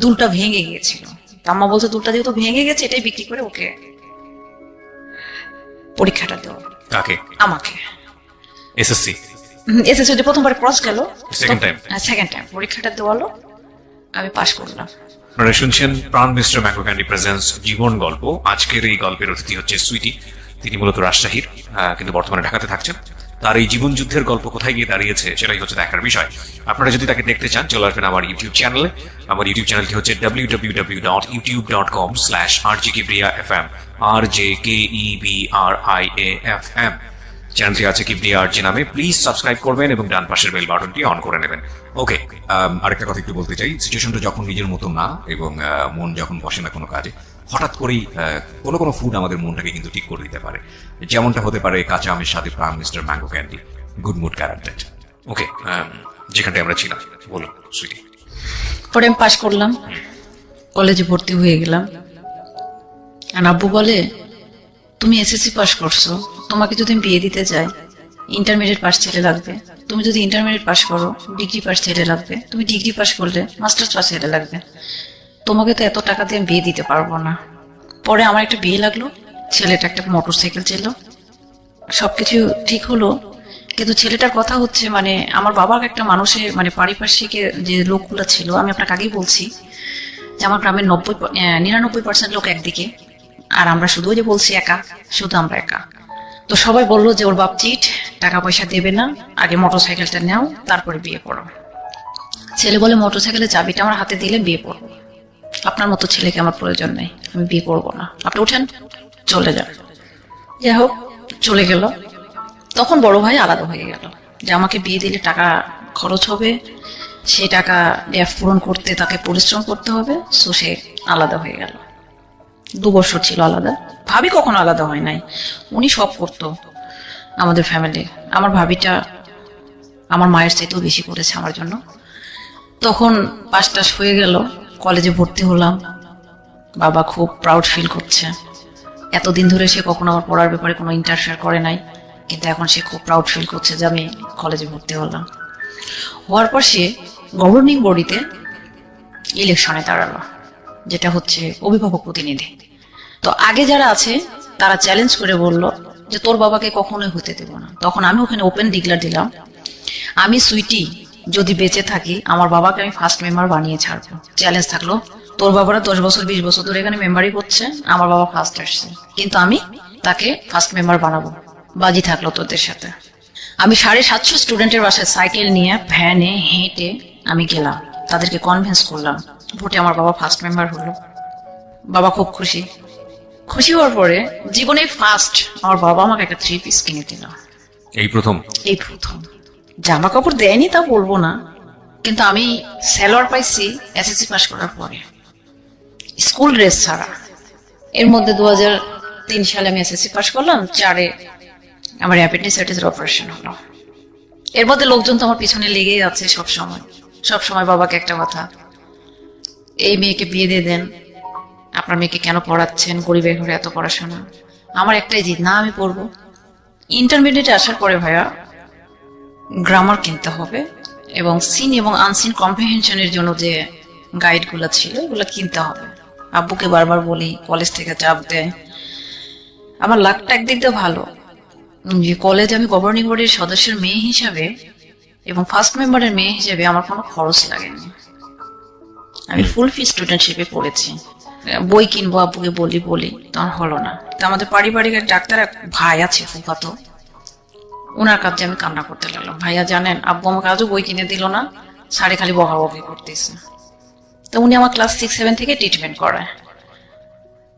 দুলটা ভেঙে গিয়েছিল। আম্মা বলছে দুলটা যেহেতু ভেঙে গেছে এটাই বিক্রি করে ওকে পরীক্ষাটা দেওয়া। কাকে? আমাকে। এসএসসি এসএসসি প্রথমবার ক্রস গেল, সেকেন্ড টাইম পরীক্ষাটা দেওয়ালো, আমি পাশ করলাম। আপনারা শুনছেন প্রাণ মিস্টার ম্যাঙ্গো ক্যান্ডি প্রেজেন্টস জীবন গল্প। আজকের এই গল্পের অতিথি হচ্ছে সুইটি। তিনি মূলত রাজশাহীর, কিন্তু বর্তমানে ঢাকাতে থাকছেন। তার এই জীবন যুদ্ধের গল্প কোথায় গিয়ে দাঁড়িয়েছে সেটাই হচ্ছে দেখার বিষয়। আপনারা যদি তাকে দেখতে চান চলে আসবেন আমার ইউটিউব চ্যানেলে। আমার ইউটিউব চ্যানেলটি হচ্ছে www.youtube.com/rjkibriafm, RJKEBRIAFM। চ্যানেলটি আছে কিবরিয়া আরজি নামে। প্লিজ সাবস্ক্রাইব করবেন এবং ডান পাশের বেল বাটনটি অন করে নেবেন। ওকে, আরেকটা কথা একটু বলতে চাই। সিচুয়েশনটা যখন নিজের মতো না এবং মন যখন বসে না কোনো কাজে, হঠাৎ করেই কোনো ফুড আমাদের মনটাকে কিন্তু ঠিক করে দিতে পারে। যেমনটা হতে পারে কাঁচা আমের সাথে Pran mister mango candy, good mood guaranteed. Okay, যেখানটায় আমরা ছিলাম বলুন সুইটি। পরে আমি পাশ করলাম, কলেজে ভর্তি হয়ে গেলাম। আর আব্বু বলে তুমি এসএসসি পাশ করছো, তোমাকে যদি আমি বিয়ে দিতে যাই ইন্টারমিডিয়েট পাস ছেলে লাগবে, তুমি যদি ইন্টারমিডিয়েট পাস করো ডিগ্রি পাস ছেলে লাগবে, তুমি ডিগ্রি পাস করলে মাস্টার্স পাস ছেলে লাগবে, তোমাকে তো এত টাকা দিয়ে আমি বিয়ে দিতে পারবো না। পরে আমার একটা বিয়ে লাগলো, ছেলেটা একটা মোটর সাইকেল ছিল, সবকিছু ঠিক হলো। কিন্তু ছেলেটার কথা হচ্ছে মানে আমার বাবার একটা মানুষের মানে পারিপার্শ্বিক যে লোকগুলো ছিল, আমি আপনাকে আগেই বলছি যে আমার গ্রামের 99% লোক একদিকে, আর আমরা শুধু যে বলছি একা, শুধু আমরা একা। তো সবাই বললো যে ওর বাপ চিট, টাকা পয়সা দেবে না, আগে মোটর সাইকেলটা নাও তারপরে বিয়ে করো। ছেলে বলে মোটর সাইকেলের চাবিটা আমার হাতে দিলে বিয়ে করবো, আপনার মতো ছেলেকে আমার প্রয়োজন নেই, আমি বিয়ে করবো না, আপনি উঠেন চলে যান। যাই হোক চলে গেল। তখন বড় ভাই আলাদা হয়ে গেল যে আমাকে বিয়ে দিলে টাকা খরচ হবে, সেই টাকা গ্যাপ পূরণ করতে তাকে পরিশ্রম করতে হবে। সো সে আলাদা হয়ে গেল। 2 বছর ছিল আলাদা। ভাবি কখনো আলাদা হয় নাই, উনি সব করতো আমাদের ফ্যামিলি। আমার ভাবিটা আমার মায়ের চাইতেও বেশি করেছে আমার জন্য। তখন পাস টাস হয়ে গেল, কলেজে ভর্তি হলাম। বাবা খুব প্রাউড ফিল করছে, এতদিন ধরে সে কখনো আমার পড়ার ব্যাপারে কোনো ইন্টারফেয়ার করে নাই, কিন্তু এখন সে খুব প্রাউড ফিল করছে যে আমি কলেজে ভর্তি হলাম। হওয়ার পর সে গভর্নিং বডিতে ইলেকশনে দাঁড়ালো, যেটা হচ্ছে অভিভাবক প্রতিনিধি। তো আগে যারা আছে তারা চ্যালেঞ্জ করে বলল যে তোর বাবাকে কখনোই হতে দেব না। তখন আমি ওখানে ওপেন ডিক্লার দিলাম, আমি সুইটি যদি বেঁচে থাকি আমার বাবাকে আমি ফার্স্ট মেম্বার বানিয়ে ছাড়বো। চ্যালেঞ্জ থাকলো, তোর বাবারা 10 বছর 20 বছর ধরে এখানে মেম্বারই করছে, আমার বাবা ফার্স্ট আসছে, কিন্তু আমি তাকে ফার্স্ট মেম্বার বানাবো। বাজি থাকলো তোদের সাথে। আমি 750 স্টুডেন্টের বাসায় সাইকেল নিয়ে ভ্যানে হেঁটে আমি গেলাম, তাদেরকে কনভিন্স করলাম, ভোটে আমার বাবা ফার্স্ট মেম্বার হলো। বাবা খুব খুশি। খুশি হওয়ার পরে জীবনে ফার্স্ট আমার বাবা আমাকে একটা 3 পিস কিনে দিল। এই প্রথম? এই প্রথম। জামা কাপড় দেয়নি তা বলবো না, কিন্তু আমি স্যালোয়ার পাইছি এসএসসি পাস করার পরে, স্কুল ড্রেস ছাড়া। এর মধ্যে 2003 সালে আমি এসএসসি পাস করলাম, 4-এ আমার অ্যাপেন্ডিসাইটিসের অপারেশন হলো। এর মধ্যে লোকজন তো আমার পিছনে লেগেই আছে সব সময় বাবাকে একটা কথা, এই মেয়েকে বিয়ে দিয়ে দেন, আপনার মেয়েকে কেন পড়াচ্ছেন, গরিবের ঘরে এত পড়াশোনা। আমার একটাই জিদ, না আমি পড়বো। ইন্টারমিডিয়েটে আসার পরে ভাইয়া গ্রামার কিনতে হবে এবং সিন এবং আনসিন কম্প্রিহেনশনের জন্য যে গাইড গুলো ছিল ওগুলো কিনতে হবে। আব্বুকে বারবার বলি, কলেজ থেকে চাপ দেয়। আমার লাকটা একদিক দিয়ে ভালো যে কলেজে আমি গভর্নিং বোর্ডের সদস্যের মেয়ে হিসাবে এবং ফার্স্ট মেম্বারের মেয়ে হিসেবে আমার কোনো খরচ লাগেনি। আমি ফুল ফি স্টুডেন্টশিপে পড়েছি। বই কিনবো আব্বুকে বলি তখন হলো না। তো আমাদের পারিবারিক এক ডাক্তার এক ভাই আছে ফুফাতো, ওনার কাছে আমি কান্না করতে লাগলাম, ভাইয়া জানেন আব্বু আমাকে আজও বই কিনে দিল না, সাড়ে খালি বকাবকি করতেছে। তো উনি আমার ক্লাস 6-7 থেকে ট্রিটমেন্ট করায়।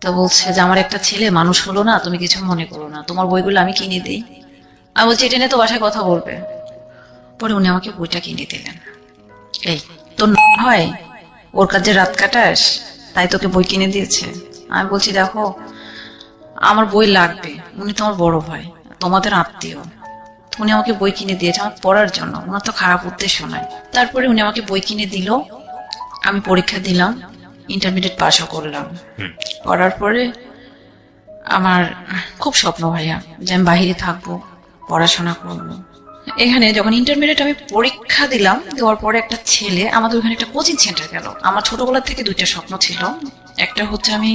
তো বলছে যে আমার একটা ছেলে মানুষ হলো না, তুমি কিছু মনে করো না, তোমার বইগুলো আমি কিনে দিই। আমি বলছি এটা নিয়ে তো বাসায় কথা বলবে। পরে উনি আমাকে বইটা কিনে দিলেন। এই তোর হয় ওর কাছে রাত কাটাস তাই তোকে বই কিনে দিয়েছে। আমি বলছি দেখো আমার বই লাগবে, উনি তোমার বড় ভাই, তোমাদের আত্মীয়, উনি আমাকে বই কিনে দিয়েছে আমার পড়ার জন্য, ওনার তো খারাপ উদ্দেশ্য নাই। তারপরে উনি আমাকে বই কিনে দিল, আমি পরীক্ষা দিলাম, ইন্টারমিডিয়েট পাসও করলাম। করার পরে আমার খুব স্বপ্ন ভাইয়া যে আমি বাইরে থাকবো, পড়াশোনা করবো। এখানে যখন ইন্টারমিডিয়েট আমি পরীক্ষা দিলাম, দেওয়ার পরে একটা ছেলে, আমাদের ওখানে একটা কোচিং সেন্টার গেল। আমার ছোটবেলা থেকে 2টা স্বপ্ন ছিল। একটা হচ্ছে আমি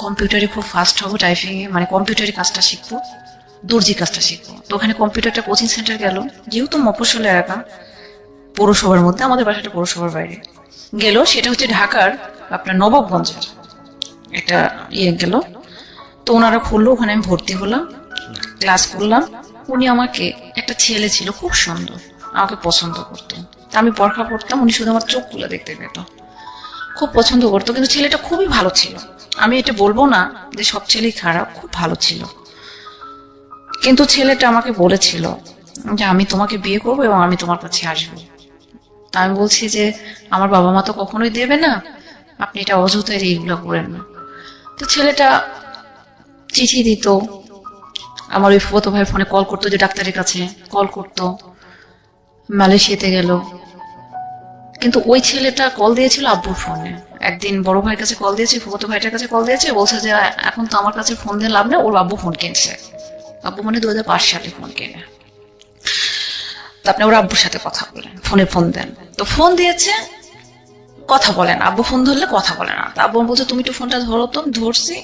কম্পিউটারে খুব ফাস্ট হবো, টাইপিং এ, মানে কম্পিউটারে কাজটা শিখবো, দর্জি কাজটা শিখবো। তো ওখানে কম্পিউটারটা কোচিং সেন্টার গেল, যেহেতু মফস্বল এলাকা, পৌরসভার মধ্যে, আমাদের বাসাটা পৌরসভার বাইরে গেল। সেটা হচ্ছে ঢাকার আপনার নবাবগঞ্জের একটা গেল। তো ওনারা খুললো, ওখানে আমি ভর্তি হলাম, ক্লাস করলাম। উনি আমাকে, একটা ছেলে ছিল খুব সুন্দর, আমাকে পছন্দ করতো। আমি পরীক্ষা পড়তাম, উনি শুধু আমার চোখগুলো দেখতে পেত, খুব পছন্দ করতো। কিন্তু ছেলেটা খুবই ভালো ছিল, আমি এটা বলবো না যে সব ছেলেই খারাপ, খুব ভালো ছিল। কিন্তু ছেলেটা আমাকে বলেছিল যে আমি তোমাকে বিয়ে করবো এবং আমি তোমার কাছে আসবো। তা আমি বলছি যে আমার বাবা মা তো কখনোই দেবে না, আপনি এটা অযথাই এইগুলো করেন না। তো ছেলেটা চিঠি দিত, আমার ওই ফুফাতো ভাইয়ের ফোনে কল করতো, যে ডাক্তারের কাছে কল করতো, মালয়েশিয়াতে গেল। কিন্তু ওই ছেলেটা কল দিয়েছিল আব্বুর ফোনে। একদিন বড় ভাইয়ের কাছে কল দিয়েছে, ফুফাতো ভাইটার কাছে কল দিয়েছে, বলছে যে এখন তো আমার কাছে ফোন দিয়ে লাভ নেই, ওর আব্বু ফোন কিনছে। আব্বু মানে 2005 সালে ফোন কেনে। তো আপনি ওর আব্বুর সাথে কথা বলেন, ফোন দেন। তো ফোন দিয়েছে, কথা বলেন, আব্বু ফোন ধরলে কথা বলে না। তো আব্বু বলছে তুমি একটু ফোনটা ধরো। তো ধরছি,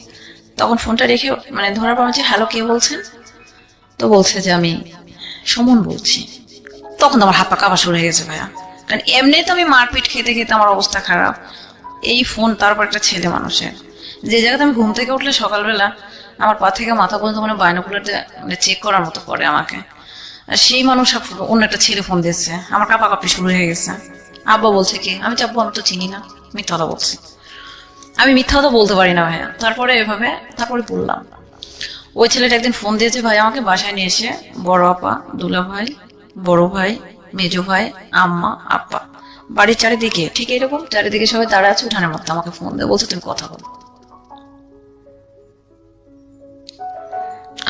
তখন ফোনটা রেখে, মানে ধরার পর বলছে হ্যালো কে বলছেন? তো বলছে যে আমি সুমন বলছি। তখন তো আমার হাত পা কাঁপা শুরু হয়ে গেছে ভাইয়া, কারণ এমনি তো আমি মারপিট খেতে খেতে আমার অবস্থা খারাপ, এই ফোন, তারপর একটা ছেলে মানুষের। যে জায়গাতে আমি ঘুম থেকে উঠলে সকালবেলা আমার পা থেকে মাথা পর্যন্ত মানে বাইনোকুলারটা মানে চেক করার মতো করে আমাকে, আর সেই মানুষ অন্য একটা ছেলে ফোন দিয়েছে, আমার কাঁপা কাঁপি শুরু হয়ে গেছে। আব্বা বলছে কি, আমি চাপবো, আমি তো চিনি না, মিথ্যা কথা বলছি। আমি মিথ্যা কথা বলতে পারি না ভাইয়া। তারপরে এভাবে তারপরে বললাম, ওই ছেলেটা একদিন ফোন দিয়েছে ভাই আমাকে, বাসায় নিয়ে এসে বড় আপা, দুলা ভাই, বড় ভাই, মেজো ভাই, আম্মা, আপ্পা, বাড়ির চারিদিকে ঠিক এরকম চারিদিকে সবাই দাঁড়া আছে উঠানের মধ্যে, আমাকে ফোন দিয়ে বলছে তুমি কথা বলো।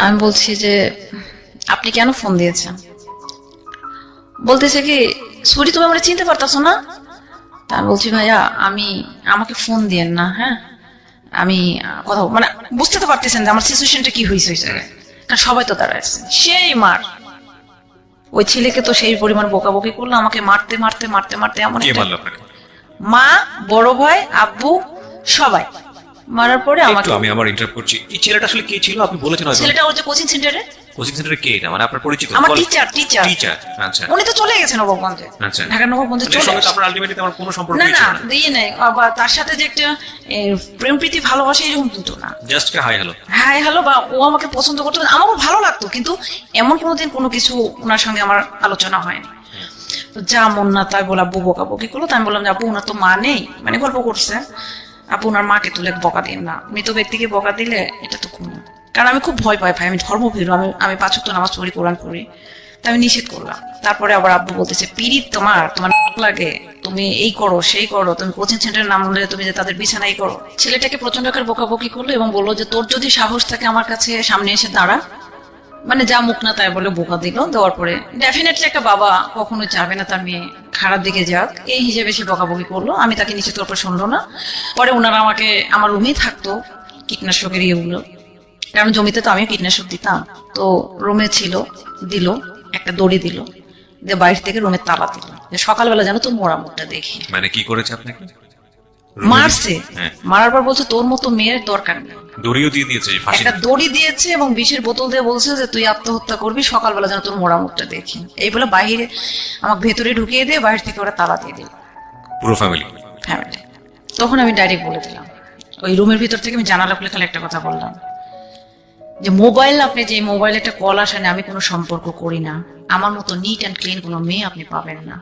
আমি বলছি যে আপনি কেন ফোন দিয়েছেন? বলতেছে কি সুরি তুমি আমরা চিনতে পারতাছো না? তা আমি বলছি ভাইয়া আমাকে ফোন দিয়েন না, হ্যাঁ আমি কথা মানে বুঝতে তো পারতেছেন যে আমার সিচুয়েশনটা কি হয়েছে, কারণ সবাই তো দাঁড়াচ্ছে। সেই মার, ওই ছেলেকে তো সেই পরিমাণ বকাবকি করলো, আমাকে মারতে মারতে মারতে মারতে এমন মা, বড় ভাই, আব্বু সবাই মারার পরে আমাকে। আমি আমার ইন্টারাপ্ট করছি, এই ছেলেটা আসলে কে ছিল আপনি বলেছেন? ছেলেটা ওর যে কোচিং সেন্টারে কোচিং সেন্টারে কে এটা, মানে আপনার পরিচিত? আমার টিচার। টিচার, আচ্ছা উনি তো চলে গেছেন নবাবগঞ্জে, আচ্ছা। ঢাকা নবাবগঞ্জে মানে এর চলে সঙ্গে তো গেছেন। আপনার আলটিমেটলি আমার কোনো সম্পর্ক না ছিল না না, দিয়ে নেই, আবার তার সাথে যে একটা প্রেম প্রীতি ভালোবাসা এরকম কিন্তু না। Just hi hello. হ্যাঁ হ্যালো, বা ও আমাকে পছন্দ করতো, আমারও ভালো লাগতো, কিন্তু এমন কোনোদিন কোনো কিছু ওনার সঙ্গে আমার আলোচনা হয়নি। তো যা মন না তাই বলে আব্বু বকাবকি করলো। তাই আমি বললাম যে আপু ওনার তো মা নেই, মানে গল্প করছে, আপু ওনার মাকে তুলে বকা দিন না, মৃত ব্যক্তিকে বকা দিলে এটা তো কোনো, কারণ আমি খুব ভয় পাই ভাই, আমি ধর্মভীরু, আমি 5 ওয়াক্ত নামাজ পড়ি, কোরআন পড়ি, তাই আমি নিষেধ করলাম। তারপরে আবার আব্বু বলতেছে পিরিত তোমার লাগে, তুমি এই করো সেই করো, তুমি কোচিং সেন্টারের নাম বলে তুমি যে তাদের বিছানাই করো। ছেলেটাকে প্রচন্ড আকার বকাবকি করলো এবং বললো যে তোর যদি সাহস থাকে আমার কাছে সামনে এসে দাঁড়া, মানে যা মুখ না তাই বলে বোকা দিল। দেওয়ার পরে ডেফিনেটলি একটা বাবা কখনোই চাবে না তার মেয়ে খারাপ দিকে যাক, এই হিসেবে সে বকাবকি করলো। আমি তাকে নিচে তোর উপর শুনলো না। পরে ওনারা আমাকে আমার রুমেই থাকতো কীটনাশকের ইয়েগুলো, কারণ জমিতে তো আমিও কীটনাশক দিতাম, তো রুমে ছিল, দিল একটা দড়ি দিল, দিয়ে বাইরে থেকে রুমের তালা দিল, যে সকালবেলা যেন তোর মোড়া মুখটা দেখি। মানে কি করেছে আপনাকে? মারছে, হ্যাঁ। মারার পর বলছে তোর মতো মেয়ের দরকার নেই, দড়িও দিয়ে দিয়েছে, ফাঁসি একটা দড়ি দিয়েছে এবং বিষের বোতল দিয়ে বলছে যে তুই আত্মহত্যা করবি, সকালবেলা যেন তোর মোড়া মুখটা দেখি। এই বলে বাহিরে আমাকে ভেতরে ঢুকিয়ে দিয়ে বাইরে থেকে ওরা তালা দিয়ে দিল, পুরো ফ্যামিলি। ফ্যামিলি। তখন আমি ডাইরেক্ট বলে দিলাম, ওই রুমের ভিতর থেকে আমি জানালা খুলে খালি একটা কথা বললাম যে মোবাইল, আপনি যে মোবাইলে একটা কল আসেন, আমি কোনো সম্পর্ক করি না, আমার মতো নিট অ্যান্ড ক্লিন কোনো মেয়ে আপনি পাবেন না।